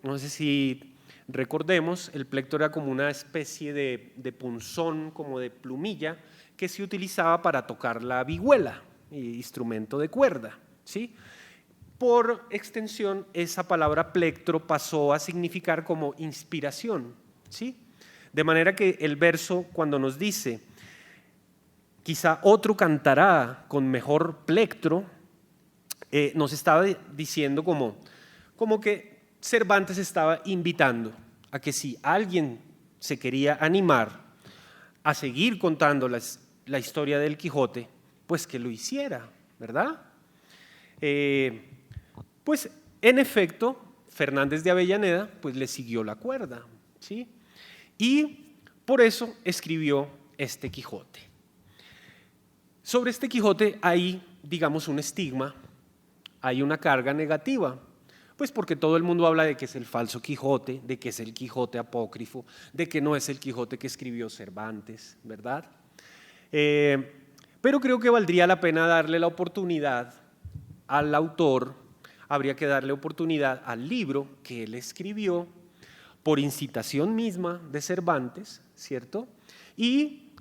no sé si recordemos, el plectro era como una especie de punzón, como de plumilla, que se utilizaba para tocar la vihuela, instrumento de cuerda, ¿sí? Por extensión, esa palabra plectro pasó a significar como inspiración, ¿sí? De manera que el verso, cuando nos dice quizá otro cantará con mejor plectro, nos estaba diciendo como que Cervantes estaba invitando a que si alguien se quería animar a seguir contando la historia del Quijote, pues que lo hiciera, ¿verdad? Pues en efecto, Fernández de Avellaneda pues le siguió la cuerda, ¿sí? Y por eso escribió este Quijote. Sobre este Quijote hay, digamos, un estigma, hay una carga negativa, pues porque todo el mundo habla de que es el falso Quijote, de que es el Quijote apócrifo, de que no es el Quijote que escribió Cervantes, ¿verdad? Pero creo que valdría la pena darle la oportunidad al autor, habría que darle oportunidad al libro que él escribió por incitación misma de Cervantes, ¿cierto? Y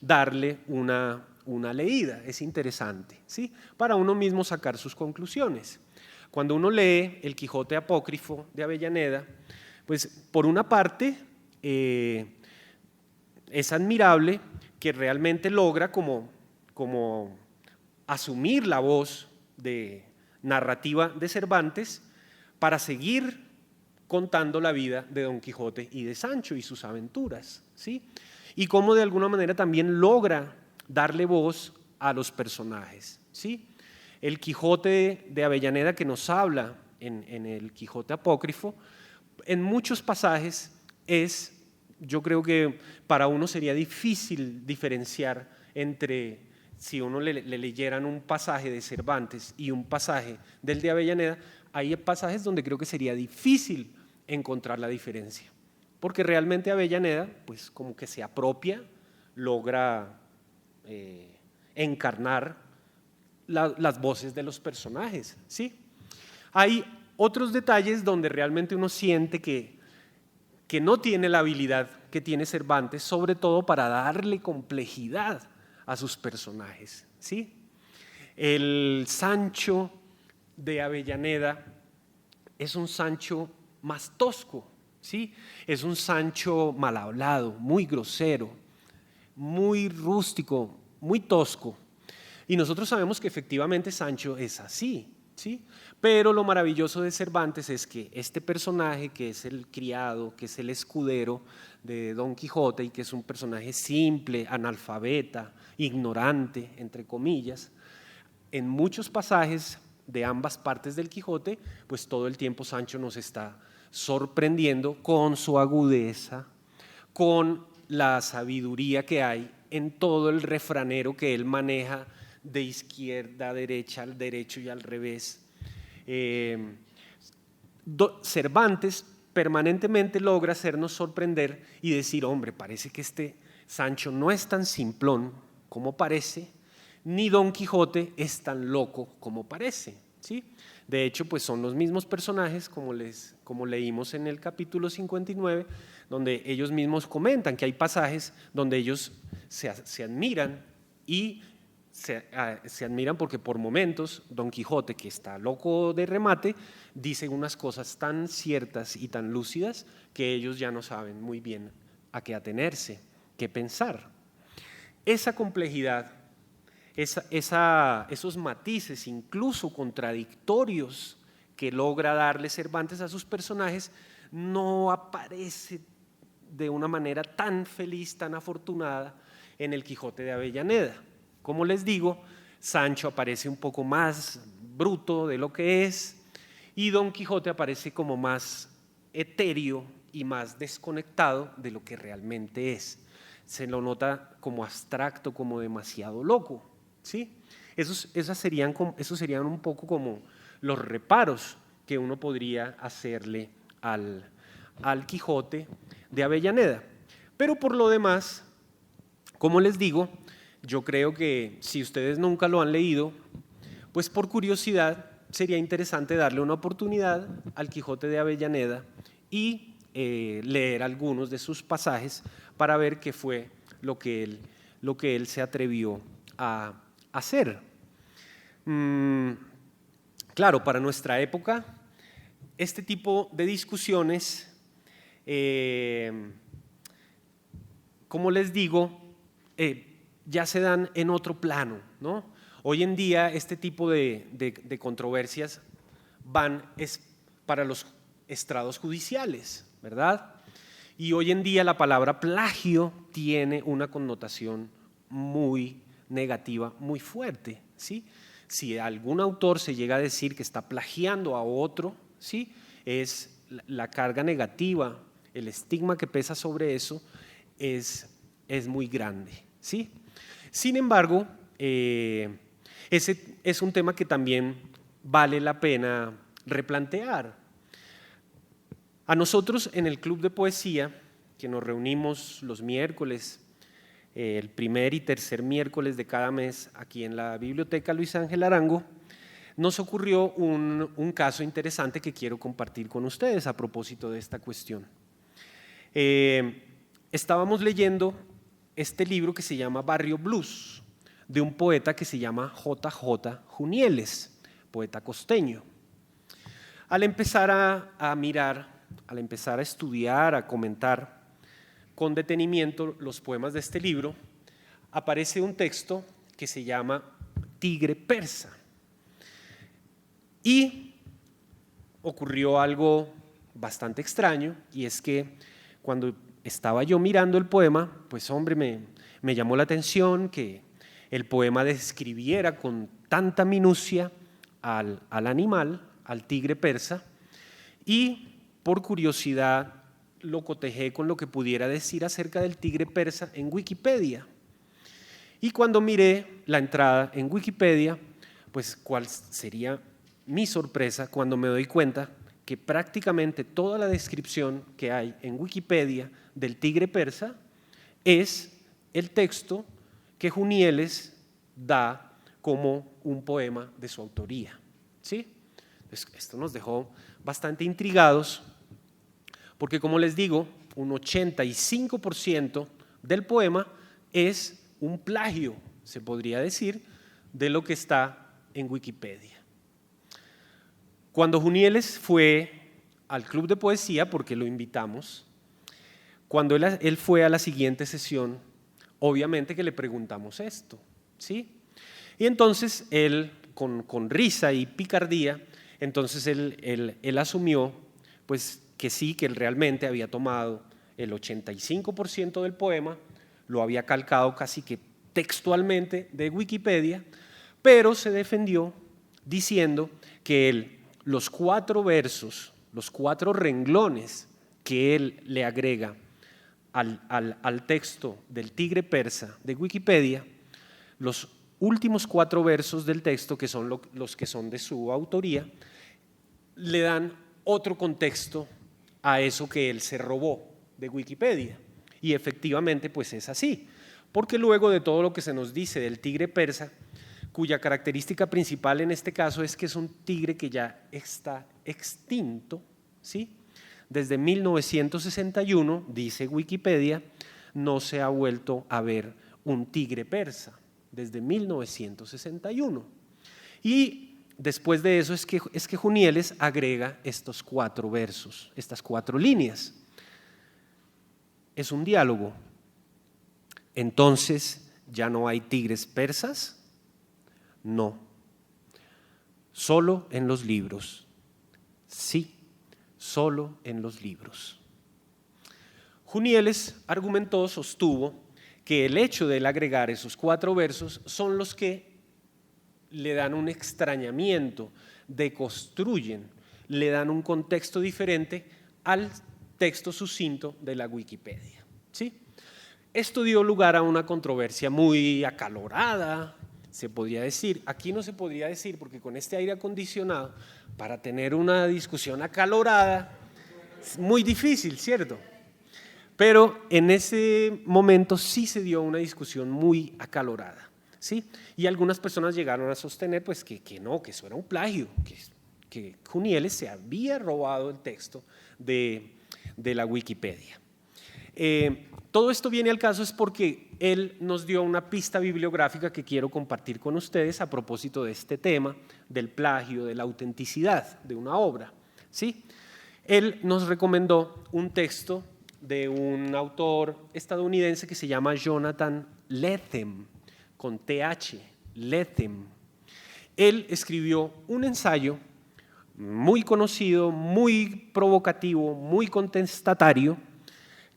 darle una leída, es interesante, ¿sí? Para uno mismo sacar sus conclusiones. Cuando uno lee el Quijote apócrifo de Avellaneda, pues por una parte es admirable que realmente logra como asumir la voz de narrativa de Cervantes para seguir contando la vida de Don Quijote y de Sancho y sus aventuras, ¿sí? Y cómo de alguna manera también logra darle voz a los personajes, ¿sí? El Quijote de Avellaneda que nos habla en el Quijote apócrifo, en muchos pasajes yo creo que para uno sería difícil diferenciar entre si uno le leyeran un pasaje de Cervantes y un pasaje del de Avellaneda, hay pasajes donde creo que sería difícil encontrar la diferencia, porque realmente Avellaneda, pues como que se apropia, logra encarnar las voces de los personajes, ¿sí? Hay otros detalles donde realmente uno siente que no tiene la habilidad que tiene Cervantes, sobre todo para darle complejidad a sus personajes, ¿sí? El Sancho de Avellaneda es un Sancho más tosco, ¿sí? Es un Sancho mal hablado, muy grosero, muy rústico, muy tosco. Y nosotros sabemos que efectivamente Sancho es así, ¿sí? Pero lo maravilloso de Cervantes es que este personaje, que es el criado, que es el escudero de Don Quijote y que es un personaje simple, analfabeta, ignorante, entre comillas, en muchos pasajes de ambas partes del Quijote, pues todo el tiempo Sancho nos está sorprendiendo con su agudeza, con la sabiduría que hay en todo el refranero que él maneja de izquierda a derecha, al derecho y al revés. Cervantes permanentemente logra hacernos sorprender y decir, hombre, parece que este Sancho no es tan simplón como parece, ni Don Quijote es tan loco como parece, ¿sí? De hecho, pues son los mismos personajes, como leímos en el capítulo 59, donde ellos mismos comentan que hay pasajes donde ellos se admiran y se admiran porque por momentos Don Quijote, que está loco de remate, dice unas cosas tan ciertas y tan lúcidas que ellos ya no saben muy bien a qué atenerse, qué pensar. Esa complejidad, esos matices, incluso contradictorios, que logra darle Cervantes a sus personajes, no aparece de una manera tan feliz, tan afortunada en el Quijote de Avellaneda. Como les digo, Sancho aparece un poco más bruto de lo que es y Don Quijote aparece como más etéreo y más desconectado de lo que realmente es. Se lo nota como abstracto, como demasiado loco, ¿sí? Esos serían un poco como los reparos que uno podría hacerle al Quijote de Avellaneda. Pero por lo demás, como les digo, yo creo que si ustedes nunca lo han leído, pues por curiosidad sería interesante darle una oportunidad al Quijote de Avellaneda y leer algunos de sus pasajes para ver qué fue lo que él se atrevió a hacer. Claro, para nuestra época, este tipo de discusiones, como les digo, ya se dan en otro plano, ¿no? Hoy en día este tipo de controversias es para los estrados judiciales, ¿verdad? Y hoy en día la palabra plagio tiene una connotación muy negativa, muy fuerte, ¿sí? Si algún autor se llega a decir que está plagiando a otro, ¿sí? Es la carga negativa, el estigma que pesa sobre eso es muy grande, ¿sí? Sin embargo, ese es un tema que también vale la pena replantear. A nosotros en el Club de Poesía, que nos reunimos los miércoles, el primer y tercer miércoles de cada mes aquí en la Biblioteca Luis Ángel Arango, nos ocurrió un caso interesante que quiero compartir con ustedes a propósito de esta cuestión. Estábamos leyendo este libro que se llama Barrio Blues, de un poeta que se llama J.J. Junieles, poeta costeño. Al empezar a mirar, al empezar a estudiar, a comentar con detenimiento los poemas de este libro, aparece un texto que se llama Tigre Persa. Y ocurrió algo bastante extraño, y es que cuando estaba yo mirando el poema, pues hombre, me llamó la atención que el poema describiera con tanta minucia al animal, al tigre persa, y por curiosidad lo cotejé con lo que pudiera decir acerca del tigre persa en Wikipedia. Y cuando miré la entrada en Wikipedia, pues cuál sería mi sorpresa cuando me doy cuenta que prácticamente toda la descripción que hay en Wikipedia del tigre persa es el texto que Junieles da como un poema de su autoría, ¿sí? Entonces, esto nos dejó bastante intrigados porque, como les digo, un 85% del poema es un plagio, se podría decir, de lo que está en Wikipedia. Cuando Junieles fue al club de poesía, porque lo invitamos, cuando él fue a la siguiente sesión, obviamente que le preguntamos esto, ¿sí? Y entonces él, con risa y picardía, entonces él asumió pues, que sí, que él realmente había tomado el 85% del poema, lo había calcado casi que textualmente de Wikipedia, pero se defendió diciendo que los 4 versos, los 4 renglones que él le agrega al texto del tigre persa de Wikipedia, los últimos 4 versos del texto, que son los que son de su autoría, le dan otro contexto a eso que él se robó de Wikipedia. Y efectivamente pues es así, porque luego de todo lo que se nos dice del tigre persa, cuya característica principal en este caso es que es un tigre que ya está extinto, ¿sí? Desde 1961, dice Wikipedia, no se ha vuelto a ver un tigre persa, desde 1961. Y después de eso es que Junieles agrega estos 4 versos, estas 4 líneas. Es un diálogo. Entonces, ¿ya no hay tigres persas? No. Solo en los libros. Sí, solo en los libros. Junieles argumentó, sostuvo, que el hecho de él agregar esos 4 versos son los que le dan un extrañamiento, deconstruyen, le dan un contexto diferente al texto sucinto de la Wikipedia, ¿sí? Esto dio lugar a una controversia muy acalorada, se podría decir. Aquí no se podría decir porque con este aire acondicionado, para tener una discusión acalorada, es muy difícil, ¿cierto? Pero en ese momento sí se dio una discusión muy acalorada, ¿sí? Y algunas personas llegaron a sostener pues, que no, que eso era un plagio, que Junieles se había robado el texto de la Wikipedia. Todo esto viene al caso es porque él nos dio una pista bibliográfica que quiero compartir con ustedes a propósito de este tema, del plagio, de la autenticidad de una obra, ¿sí? Él nos recomendó un texto de un autor estadounidense que se llama Jonathan Lethem, con TH, Lethem. Él escribió un ensayo muy conocido, muy provocativo, muy contestatario,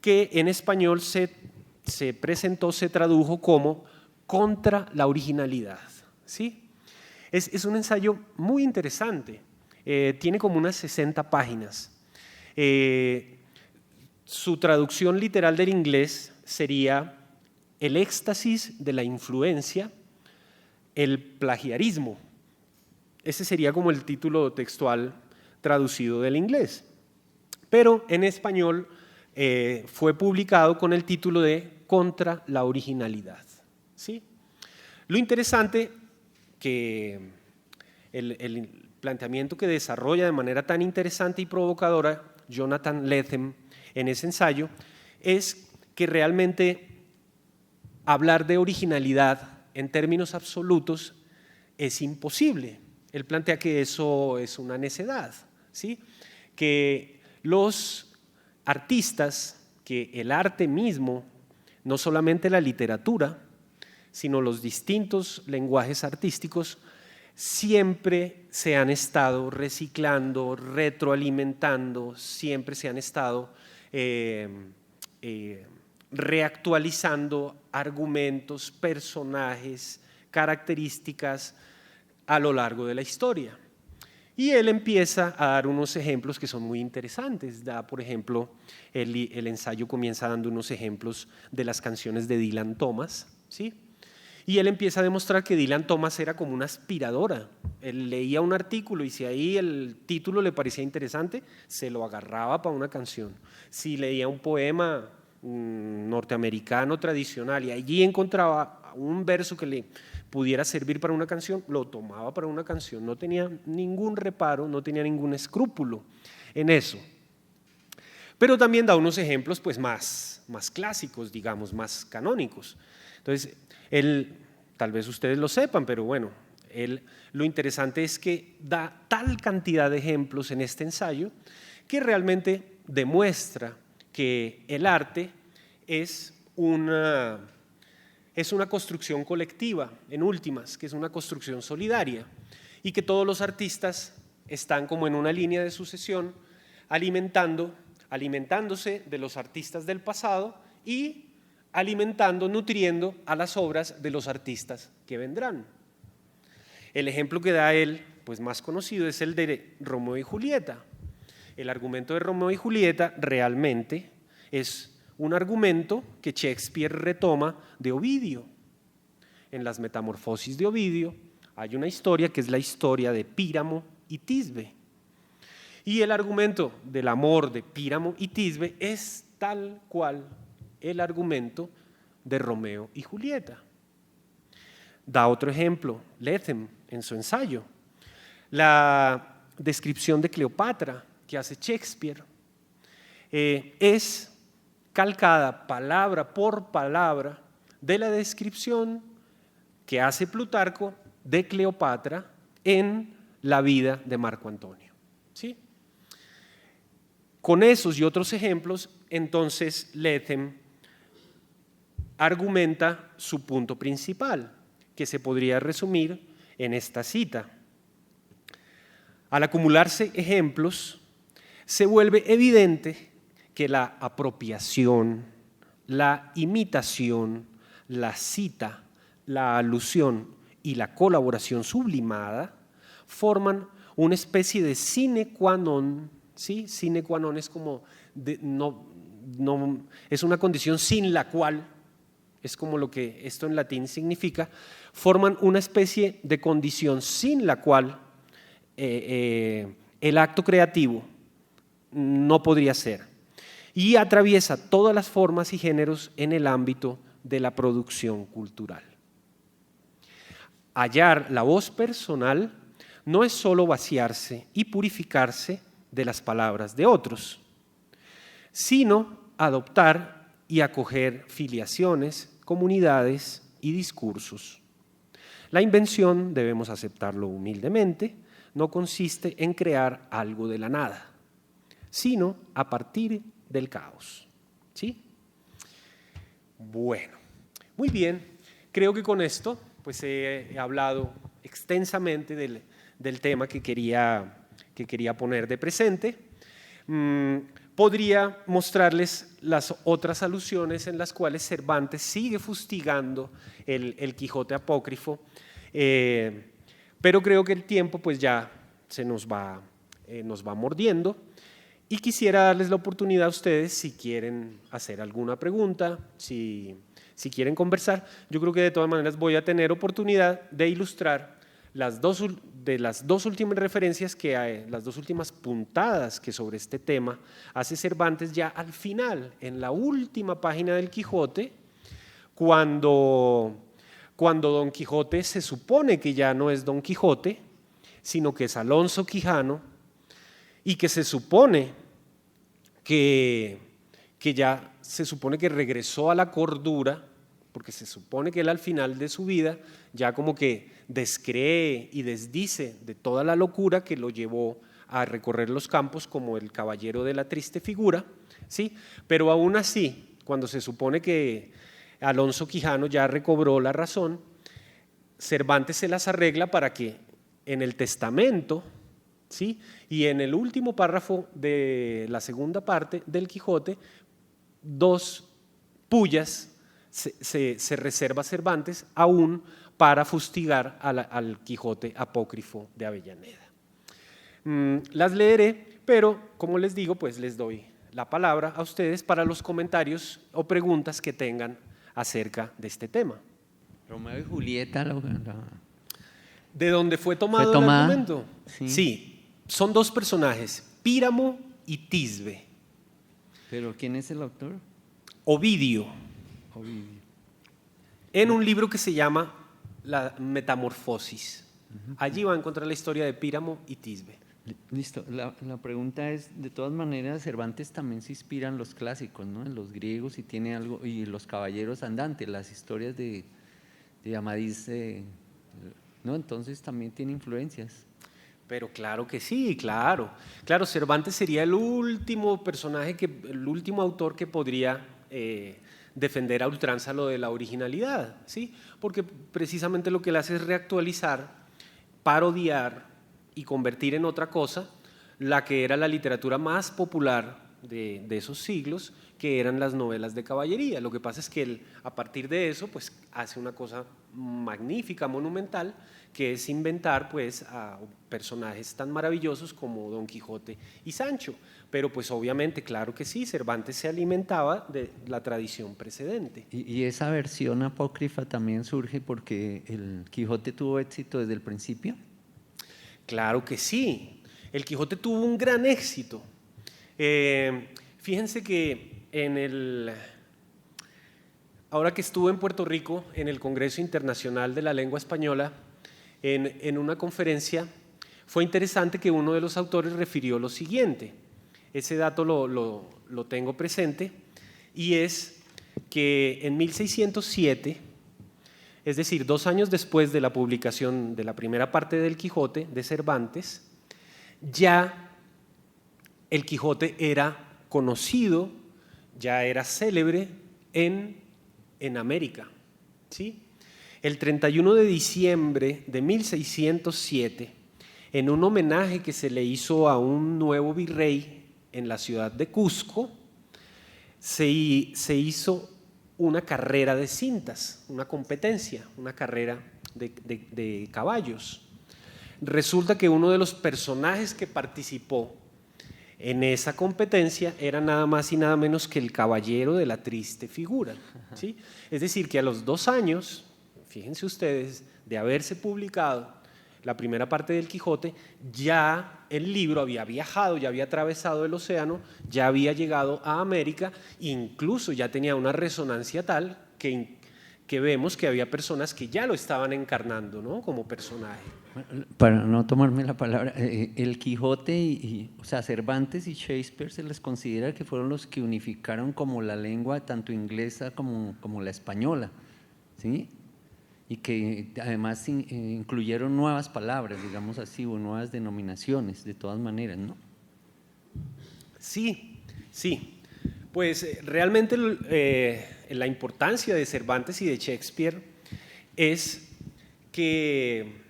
que en español se presentó, se tradujo como Contra la originalidad, ¿sí? Es un ensayo muy interesante, tiene como unas 60 páginas. Su traducción literal del inglés sería el éxtasis de la influencia, el plagiarismo. Ese sería como el título textual traducido del inglés. Pero en español fue publicado con el título de Contra la originalidad, ¿sí? Lo interesante que el planteamiento que desarrolla de manera tan interesante y provocadora Jonathan Lethem en ese ensayo es que realmente hablar de originalidad en términos absolutos es imposible. Él plantea que eso es una necedad, ¿sí? Que los artistas, que el arte mismo, no solamente la literatura, sino los distintos lenguajes artísticos, siempre se han estado reciclando, retroalimentando, siempre se han estado reactualizando argumentos, personajes, características a lo largo de la historia. Y él empieza a dar unos ejemplos que son muy interesantes. Da, por ejemplo, el ensayo comienza dando unos ejemplos de las canciones de Dylan Thomas, ¿sí? Y él empieza a demostrar que Dylan Thomas era como una aspiradora. Él leía un artículo y si ahí el título le parecía interesante, se lo agarraba para una canción. Si leía un poema norteamericano tradicional y allí encontraba un verso que le pudiera servir para una canción, lo tomaba para una canción. No tenía ningún reparo, no tenía ningún escrúpulo en eso. Pero también da unos ejemplos pues más clásicos, digamos, más canónicos. Entonces, él, tal vez ustedes lo sepan, pero bueno, lo interesante es que da tal cantidad de ejemplos en este ensayo que realmente demuestra que el arte es una construcción colectiva, en últimas, que es una construcción solidaria y que todos los artistas están como en una línea de sucesión alimentándose de los artistas del pasado y nutriendo a las obras de los artistas que vendrán. El ejemplo que da él, pues más conocido, es el de Romeo y Julieta. El argumento de Romeo y Julieta realmente es un argumento que Shakespeare retoma de Ovidio. En las Metamorfosis de Ovidio hay una historia que es la historia de Píramo y Tisbe. Y el argumento del amor de Píramo y Tisbe es tal cual el argumento de Romeo y Julieta. Da otro ejemplo, Lethem, en su ensayo. La descripción de Cleopatra que hace Shakespeare es calcada palabra por palabra de la descripción que hace Plutarco de Cleopatra en la vida de Marco Antonio. ¿Sí? Con esos y otros ejemplos, entonces Lethem argumenta su punto principal, que se podría resumir en esta cita. Al acumularse ejemplos, se vuelve evidente que la apropiación, la imitación, la cita, la alusión y la colaboración sublimada forman una especie de sine qua non, ¿sí? Sine qua non es como, es una condición sin la cual, es como lo que esto en latín significa, forman una especie de condición sin la cual el acto creativo no podría ser. Y atraviesa todas las formas y géneros en el ámbito de la producción cultural. Hallar la voz personal no es solo vaciarse y purificarse de las palabras de otros, sino adoptar y acoger filiaciones, comunidades y discursos. La invención, debemos aceptarlo humildemente, no consiste en crear algo de la nada, sino a partir del caos. ¿Sí? Bueno, muy bien. Creo que con esto pues he hablado extensamente del tema que quería poner de presente. Podría mostrarles las otras alusiones en las cuales Cervantes sigue fustigando el Quijote apócrifo, pero creo que el tiempo pues ya nos va mordiendo y quisiera darles la oportunidad a ustedes si quieren hacer alguna pregunta, si quieren conversar. Yo creo que de todas maneras voy a tener oportunidad de ilustrar las dos últimas referencias las dos últimas puntadas que sobre este tema hace Cervantes ya al final, en la última página del Quijote, cuando Don Quijote se supone que ya no es Don Quijote, sino que es Alonso Quijano, y que se supone que ya se supone que regresó a la cordura, porque se supone que él al final de su vida ya como que descree y desdice de toda la locura que lo llevó a recorrer los campos como el caballero de la triste figura, ¿sí? Pero aún así, cuando se supone que Alonso Quijano ya recobró la razón, Cervantes se las arregla para que en el testamento, ¿sí? Y en el último párrafo de la segunda parte del Quijote, 2 pullas se reserva Cervantes aún para fustigar al Quijote apócrifo de Avellaneda. Las leeré, pero como les digo, pues les doy la palabra a ustedes para los comentarios o preguntas que tengan acerca de este tema. Romeo y Julieta. ¿De dónde fue tomado el argumento? Sí, son dos personajes, Píramo y Tisbe. ¿Pero quién es el autor? Ovidio. En un libro que se llama La Metamorfosis. Allí va a encontrar la historia de Píramo y Tisbe. Listo. La pregunta es, de todas maneras, Cervantes también se inspira en los clásicos, ¿no? En los griegos, y tiene algo, y los caballeros andantes, las historias de Amadís, ¿no? Entonces también tiene influencias. Pero claro que sí, claro. Claro, Cervantes sería el último personaje, el último autor que podría defender a ultranza lo de la originalidad, ¿sí? Porque precisamente lo que él hace es reactualizar, parodiar y convertir en otra cosa la que era la literatura más popular de esos siglos, que eran las novelas de caballería. Lo que pasa es que él, a partir de eso, pues hace una cosa magnífica, monumental, que es inventar pues a personajes tan maravillosos como Don Quijote y Sancho. Pero pues obviamente, claro que sí, Cervantes se alimentaba de la tradición precedente. Y esa versión apócrifa también surge porque el Quijote tuvo éxito desde el principio. Claro que sí, el Quijote tuvo un gran éxito. Fíjense que ahora que estuve en Puerto Rico, en el Congreso Internacional de la Lengua Española, en una conferencia, fue interesante que uno de los autores refirió lo siguiente. Ese dato lo tengo presente, y es que en 1607, es decir, 2 años después de la publicación de la primera parte del Quijote de Cervantes, ya el Quijote era conocido, ya era célebre en América, ¿sí? El 31 de diciembre de 1607, en un homenaje que se le hizo a un nuevo virrey en la ciudad de Cusco, se hizo una carrera de cintas, una competencia, una carrera de caballos. Resulta que uno de los personajes que participó en esa competencia era nada más y nada menos que el caballero de la triste figura, ¿sí? Es decir, que a los 2 años, fíjense ustedes, de haberse publicado la primera parte del Quijote, ya el libro había viajado, ya había atravesado el océano, ya había llegado a América, incluso ya tenía una resonancia tal que vemos que había personas que ya lo estaban encarnando, ¿no?, como personaje. Para no tomarme la palabra, el Quijote, o sea, Cervantes y Shakespeare se les considera que fueron los que unificaron como la lengua tanto inglesa como la española, ¿sí? Y que además incluyeron nuevas palabras, digamos así, o nuevas denominaciones, de todas maneras, ¿no? Sí, sí. Pues realmente la importancia de Cervantes y de Shakespeare es que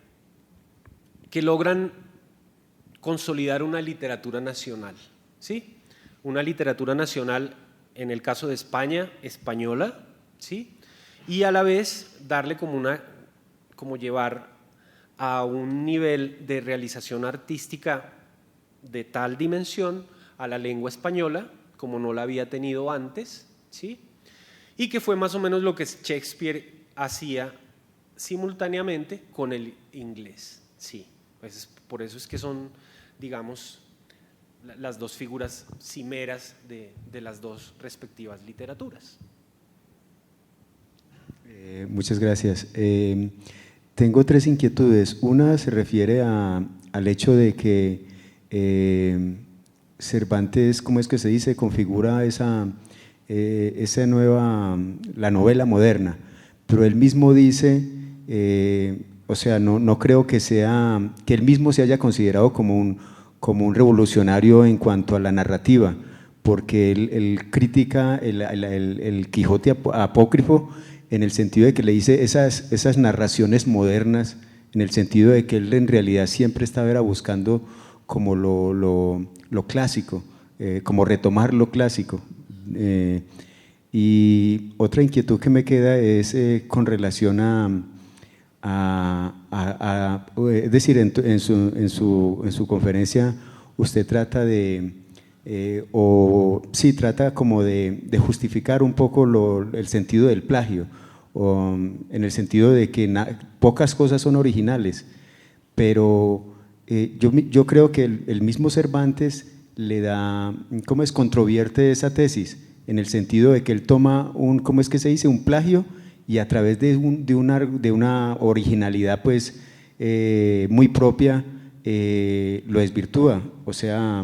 logran consolidar una literatura nacional, ¿sí? Una literatura nacional, en el caso de España, española, ¿sí? Y a la vez darle como llevar a un nivel de realización artística de tal dimensión a la lengua española como no la había tenido antes, ¿sí? Y que fue más o menos lo que Shakespeare hacía simultáneamente con el inglés, sí. Pues por eso es que son, digamos, las dos figuras cimeras de las dos respectivas literaturas. Muchas gracias. Tengo 3 inquietudes. Una se refiere al hecho de que Cervantes, ¿cómo es que se dice?, configura esa nueva, la novela moderna, pero él mismo dice, o sea, no creo que él mismo se haya considerado como un revolucionario en cuanto a la narrativa, porque él critica el Quijote apócrifo en el sentido de que le dice esas narraciones modernas, en el sentido de que él en realidad siempre estaba buscando como lo clásico, como retomar lo clásico. Y otra inquietud que me queda es con relación es decir, en su conferencia usted trata trata como de justificar un poco el sentido del plagio, en el sentido de que pocas cosas son originales, pero yo creo que el mismo Cervantes le da, ¿cómo es?, controvierte esa tesis, en el sentido de que él toma ¿cómo es que se dice?, un plagio, y a través de una originalidad pues muy propia lo desvirtúa, o sea,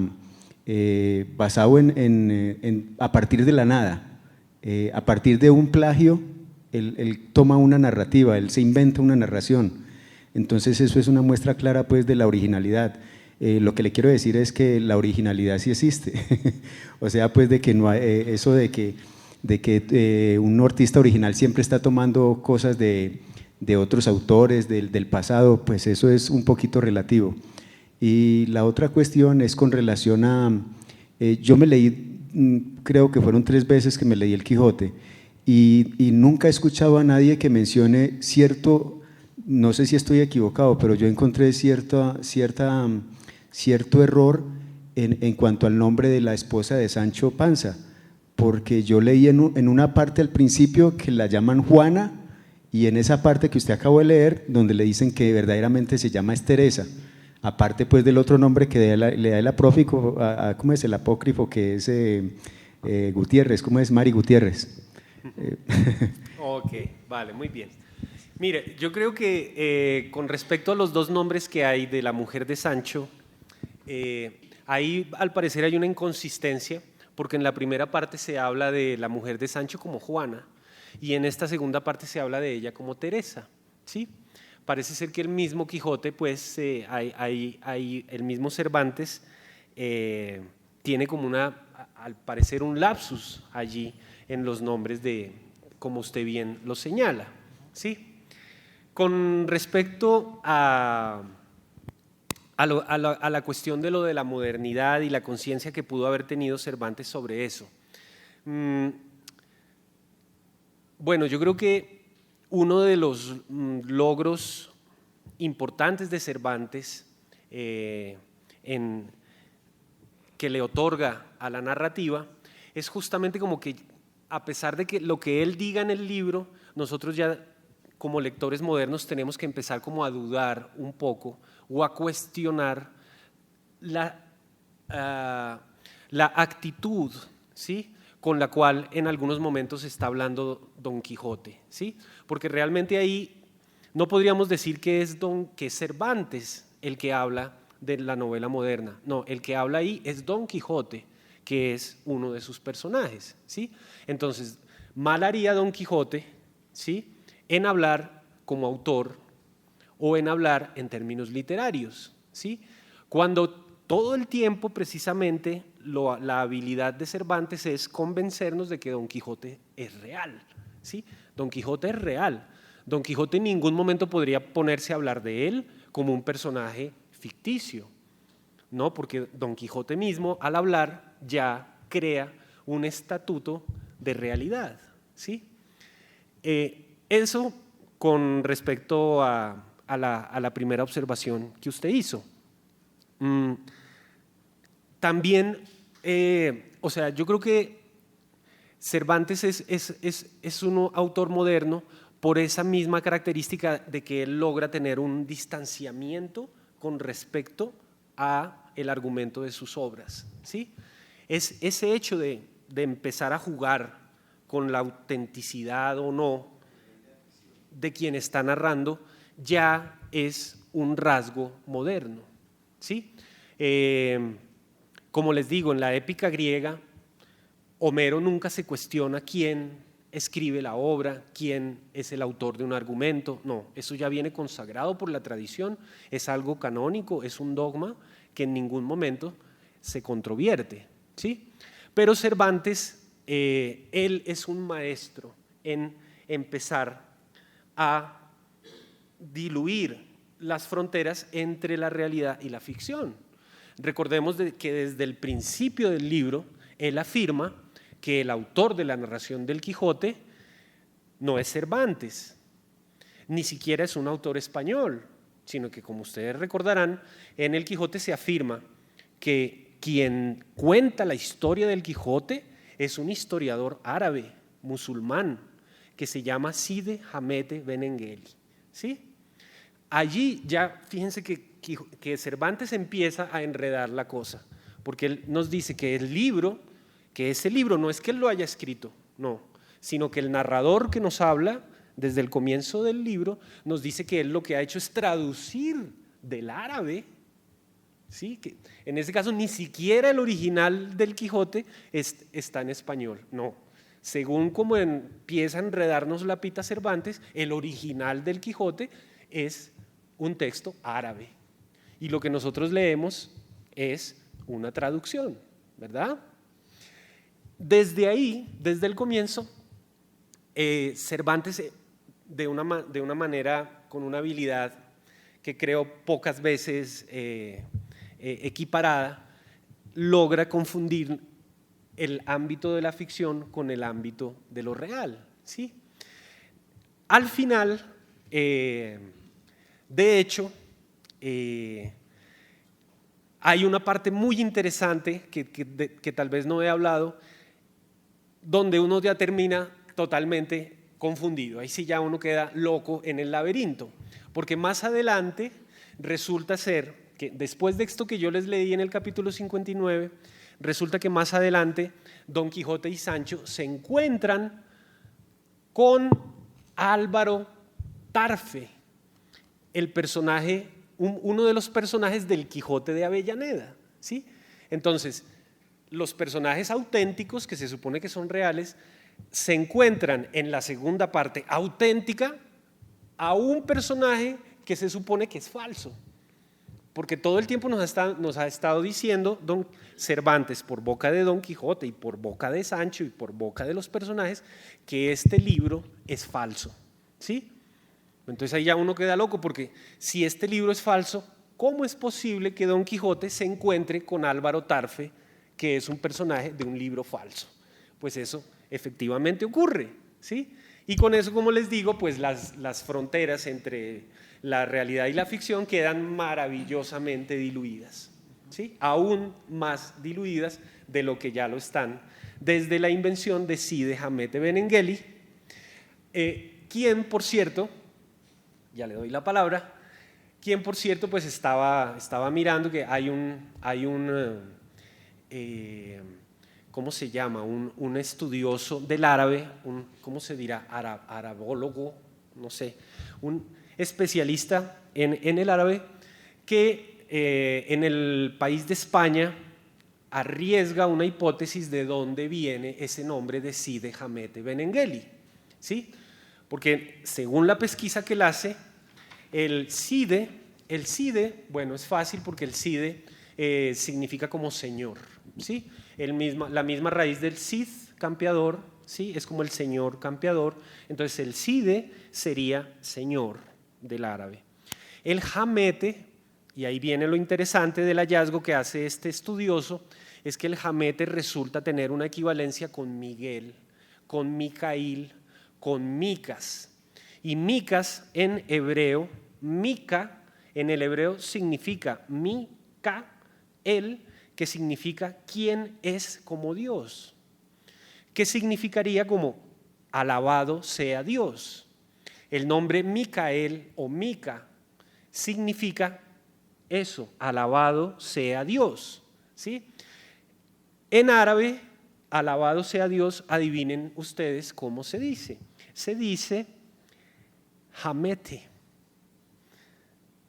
basado a partir de la nada, a partir de un plagio, él toma una narrativa, él se inventa una narración. Entonces eso es una muestra clara pues de la originalidad. Lo que le quiero decir es que la originalidad sí existe, o sea pues de que no hay, eso de que un artista original siempre está tomando cosas de otros autores del pasado, pues eso es un poquito relativo. Y la otra cuestión es con relación a, yo me leí, creo que fueron 3 veces que me leí el Quijote, y nunca he escuchado a nadie que mencione cierto, no sé si estoy equivocado, pero yo encontré cierto error en cuanto al nombre de la esposa de Sancho Panza, porque yo leí en una parte al principio que la llaman Juana, y en esa parte que usted acabó de leer, donde le dicen que verdaderamente se llama es Teresa, aparte pues del otro nombre que le da el apócrifo, ¿cómo es el apócrifo? Que es Gutiérrez, ¿cómo es? Mari Gutiérrez. Ok, vale, muy bien. Mire, yo creo que con respecto a los 2 nombres que hay de la mujer de Sancho, ahí al parecer hay una inconsistencia, porque en la primera parte se habla de la mujer de Sancho como Juana, y en esta segunda parte se habla de ella como Teresa, ¿sí? Parece ser que el mismo Quijote, pues, el mismo Cervantes tiene como al parecer un lapsus allí en los nombres como usted bien lo señala, ¿sí? Con respecto a la cuestión de lo de la modernidad y la conciencia que pudo haber tenido Cervantes sobre eso. Bueno, yo creo que uno de los logros importantes de Cervantes que le otorga a la narrativa es justamente como que, a pesar de que lo que él diga en el libro, nosotros ya como lectores modernos tenemos que empezar como a dudar un poco o a cuestionar la actitud, ¿sí?, con la cual en algunos momentos está hablando Don Quijote, ¿sí? Porque realmente ahí no podríamos decir que es Cervantes el que habla de la novela moderna, no, el que habla ahí es Don Quijote, que es uno de sus personajes, ¿sí? Entonces, mal haría Don Quijote, ¿sí?, en hablar como autor o en hablar en términos literarios, ¿sí?, cuando todo el tiempo precisamente la habilidad de Cervantes es convencernos de que Don Quijote es real, ¿sí? Don Quijote es real. Don Quijote en ningún momento podría ponerse a hablar de él como un personaje ficticio, ¿no? Porque Don Quijote mismo, al hablar, ya crea un estatuto de realidad, ¿sí? Eso con respecto a la primera observación que usted hizo. También, o sea, yo creo que Cervantes es un autor moderno por esa misma característica de que él logra tener un distanciamiento con respecto a el argumento de sus obras, ¿sí? Es ese hecho de empezar a jugar con la autenticidad o no de quien está narrando ya es un rasgo moderno, ¿sí? Como les digo, en la épica griega, Homero nunca se cuestiona quién escribe la obra, quién es el autor de un argumento, no, eso ya viene consagrado por la tradición, es algo canónico, es un dogma que en ningún momento se controvierte, ¿sí? Pero Cervantes, él es un maestro en empezar a diluir las fronteras entre la realidad y la ficción. Recordemos que desde el principio del libro él afirma que el autor de la narración del Quijote no es Cervantes, ni siquiera es un autor español, sino que, como ustedes recordarán, en el Quijote se afirma que quien cuenta la historia del Quijote es un historiador árabe, musulmán, que se llama Cide Hamete Benengeli, ¿sí? Allí ya fíjense que Cervantes empieza a enredar la cosa, porque él nos dice que ese libro no es que él lo haya escrito, no, sino que el narrador que nos habla desde el comienzo del libro nos dice que él lo que ha hecho es traducir del árabe, ¿sí? Que en ese caso ni siquiera el original del Quijote está en español, no. Según como empieza a enredarnos la pita Cervantes, el original del Quijote es un texto árabe y lo que nosotros leemos es una traducción, ¿verdad? Desde ahí, desde el comienzo, Cervantes de una manera, con una habilidad que creo pocas veces equiparada, logra confundir el ámbito de la ficción con el ámbito de lo real, ¿sí? Al final, de hecho, hay una parte muy interesante que tal vez no he hablado, donde uno ya termina totalmente confundido. Ahí sí ya uno queda loco en el laberinto, porque más adelante resulta ser que después de esto que yo les leí en el capítulo 59, resulta que más adelante Don Quijote y Sancho se encuentran con Álvaro Tarfe, el personaje, uno de los personajes del Quijote de Avellaneda, ¿sí? Entonces, los personajes auténticos, que se supone que son reales, se encuentran en la segunda parte auténtica a un personaje que se supone que es falso. Porque todo el tiempo nos ha estado diciendo don Cervantes, por boca de Don Quijote y por boca de Sancho y por boca de los personajes, que este libro es falso, ¿sí? Entonces ahí ya uno queda loco, porque si este libro es falso, ¿cómo es posible que Don Quijote se encuentre con Álvaro Tarfe, que es un personaje de un libro falso? Pues eso efectivamente ocurre, ¿sí? Y con eso, como les digo, pues las fronteras entre la realidad y la ficción quedan maravillosamente diluidas, ¿sí? Aún más diluidas de lo que ya lo están desde la invención de Cide Hamete Benengeli, quien, por cierto, ya le doy la palabra, quien, por cierto, pues estaba mirando que hay un ¿cómo se llama? Un estudioso del árabe, ¿cómo se dirá? Arabólogo, no sé, un especialista en el árabe que en el país de España arriesga una hipótesis de dónde viene ese nombre de Cide Hamete Benengeli, ¿sí? Porque según la pesquisa que él hace, el Cide, bueno, es fácil porque el Cide significa como señor, ¿sí? La misma raíz del Cid, campeador, ¿sí? Es como el señor campeador. Entonces el Cide sería señor del árabe. El Hamete, y ahí viene lo interesante del hallazgo que hace este estudioso, es que el Hamete resulta tener una equivalencia con Miguel, con Micail, con Micas. Y Micas en hebreo, Mica en el hebreo significa Mica, él, que significa quién es como Dios, que significaría como alabado sea Dios. El nombre Micael o Mica significa eso, alabado sea Dios, ¿sí? En árabe, alabado sea Dios, adivinen ustedes cómo se dice. Se dice Hamete.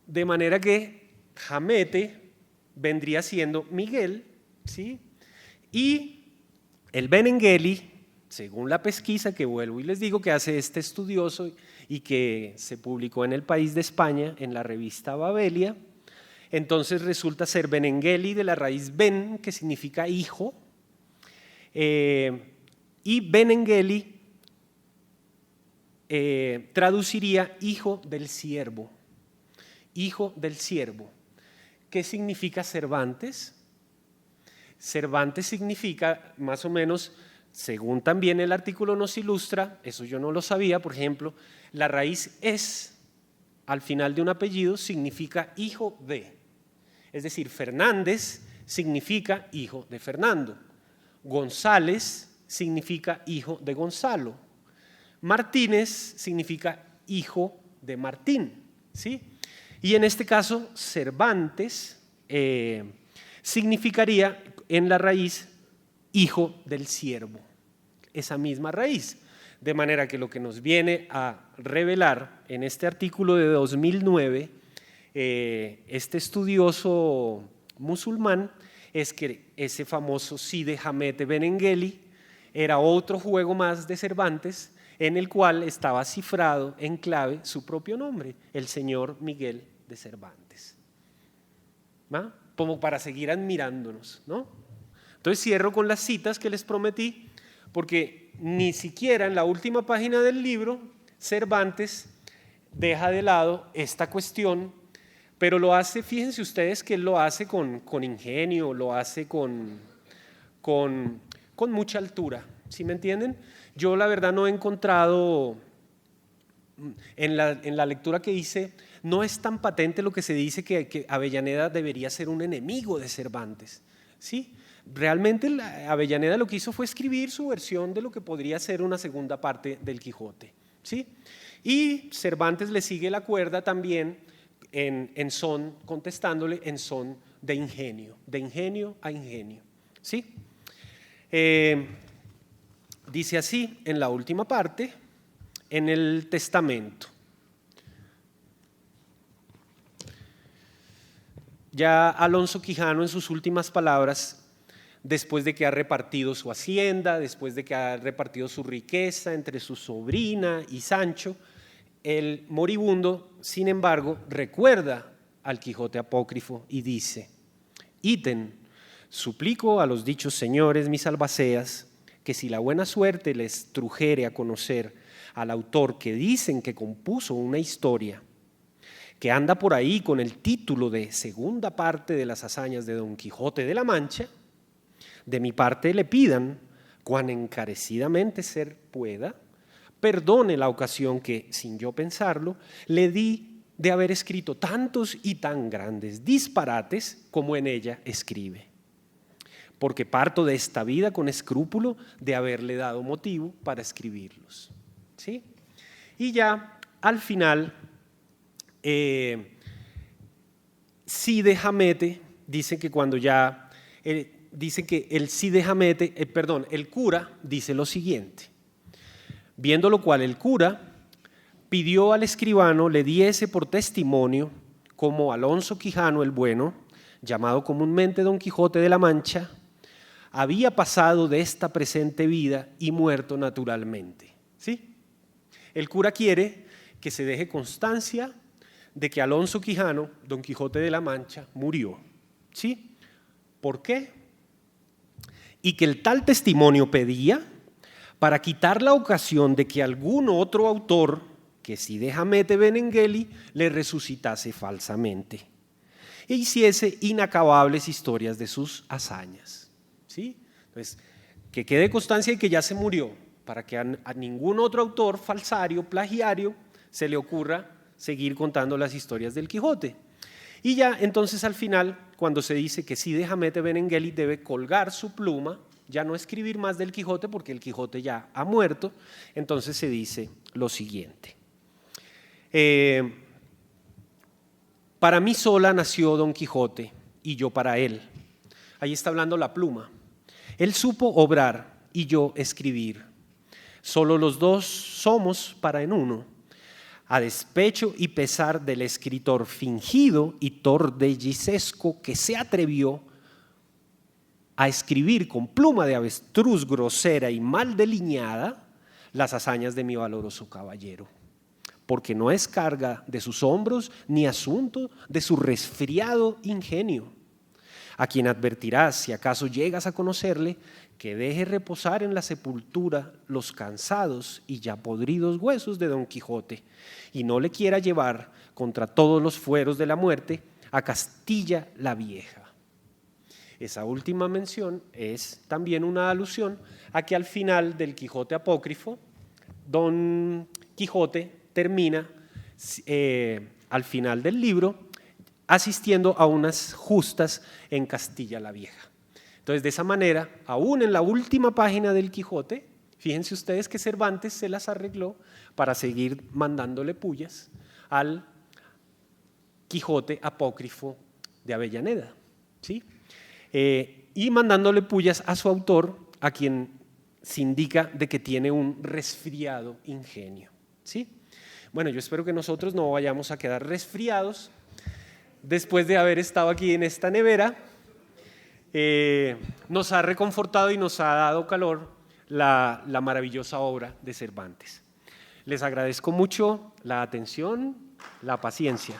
De manera que Hamete vendría siendo Miguel, ¿sí? Y el Benengeli, según la pesquisa que vuelvo y les digo que hace este estudioso y que se publicó en el país de España en la revista Babelia, entonces resulta ser Benengeli de la raíz Ben, que significa hijo, y Benengeli traduciría hijo del siervo, hijo del siervo. ¿Qué significa Cervantes? Cervantes significa más o menos, según también el artículo nos ilustra, eso yo no lo sabía, por ejemplo, la raíz es, al final de un apellido, significa hijo de. Es decir, Fernández significa hijo de Fernando. González significa hijo de Gonzalo. Martínez significa hijo de Martín, ¿sí? Y en este caso, Cervantes significaría en la raíz hijo del siervo, esa misma raíz. De manera que lo que nos viene a revelar en este artículo de 2009, este estudioso musulmán, es que ese famoso Side Hamete Benengeli era otro juego más de Cervantes, en el cual estaba cifrado en clave su propio nombre, el señor Miguel de Cervantes. ¿Va? Como para seguir admirándonos, ¿no? Entonces cierro con las citas que les prometí, porque ni siquiera en la última página del libro Cervantes deja de lado esta cuestión, pero lo hace, fíjense ustedes que él lo hace con ingenio, lo hace con mucha altura, ¿sí me entienden? Yo la verdad no he encontrado, en la lectura que hice, no es tan patente lo que se dice que Avellaneda debería ser un enemigo de Cervantes, ¿sí? Realmente Avellaneda lo que hizo fue escribir su versión de lo que podría ser una segunda parte del Quijote, ¿sí? Y Cervantes le sigue la cuerda también en son, contestándole en son de ingenio a ingenio, ¿sí? Dice así en la última parte, en el testamento. Ya Alonso Quijano en sus últimas palabras, después de que ha repartido su hacienda, después de que ha repartido su riqueza entre su sobrina y Sancho, el moribundo, sin embargo, recuerda al Quijote apócrifo y dice: ítem, suplico a los dichos señores mis albaceas que si la buena suerte les trujere a conocer al autor que dicen que compuso una historia que anda por ahí con el título de segunda parte de las hazañas de Don Quijote de la Mancha, de mi parte le pidan, cuán encarecidamente ser pueda, perdone la ocasión que, sin yo pensarlo, le di de haber escrito tantos y tan grandes disparates como en ella escribe, porque parto de esta vida con escrúpulo de haberle dado motivo para escribirlos, ¿sí? Y ya al final, Cide Hamete dice que cuando ya... dice que el Cide Hamete, el cura dice lo siguiente: viendo lo cual el cura pidió al escribano le diese por testimonio como Alonso Quijano el Bueno, llamado comúnmente Don Quijote de la Mancha, había pasado de esta presente vida y muerto naturalmente, ¿sí? El cura quiere que se deje constancia de que Alonso Quijano, Don Quijote de la Mancha, murió, ¿sí? ¿Por qué? Y que el tal testimonio pedía para quitar la ocasión de que algún otro autor, que Cide Hamete Benengeli, le resucitase falsamente e hiciese inacabables historias de sus hazañas, ¿sí? Entonces, que quede constancia de que ya se murió, para que a ningún otro autor falsario, plagiario, se le ocurra seguir contando las historias del Quijote. Y ya entonces al final, cuando se dice que Cide Hamete Benengeli debe colgar su pluma, ya no escribir más del Quijote porque el Quijote ya ha muerto, entonces se dice lo siguiente: para mí sola nació Don Quijote y yo para él. Ahí está hablando la pluma. Él supo obrar y yo escribir. Solo los dos somos para en uno, a despecho y pesar del escritor fingido y tordellesco que se atrevió a escribir con pluma de avestruz grosera y mal delineada las hazañas de mi valoroso caballero, porque no es carga de sus hombros ni asunto de su resfriado ingenio, a quien advertirás, si acaso llegas a conocerle, que deje reposar en la sepultura los cansados y ya podridos huesos de Don Quijote y no le quiera llevar contra todos los fueros de la muerte a Castilla la Vieja. Esa última mención es también una alusión a que al final del Quijote apócrifo, Don Quijote termina al final del libro asistiendo a unas justas en Castilla la Vieja. Entonces, de esa manera, aún en la última página del Quijote, Fíjense ustedes que Cervantes se las arregló para seguir mandándole pullas al Quijote apócrifo de Avellaneda, ¿sí? Y mandándole pullas a su autor, a quien se indica de que tiene un resfriado ingenio, ¿sí? Bueno, yo espero que nosotros no vayamos a quedar resfriados después de haber estado aquí en esta nevera. Nos ha reconfortado y nos ha dado calor la maravillosa obra de Cervantes. Les agradezco mucho la atención, la paciencia.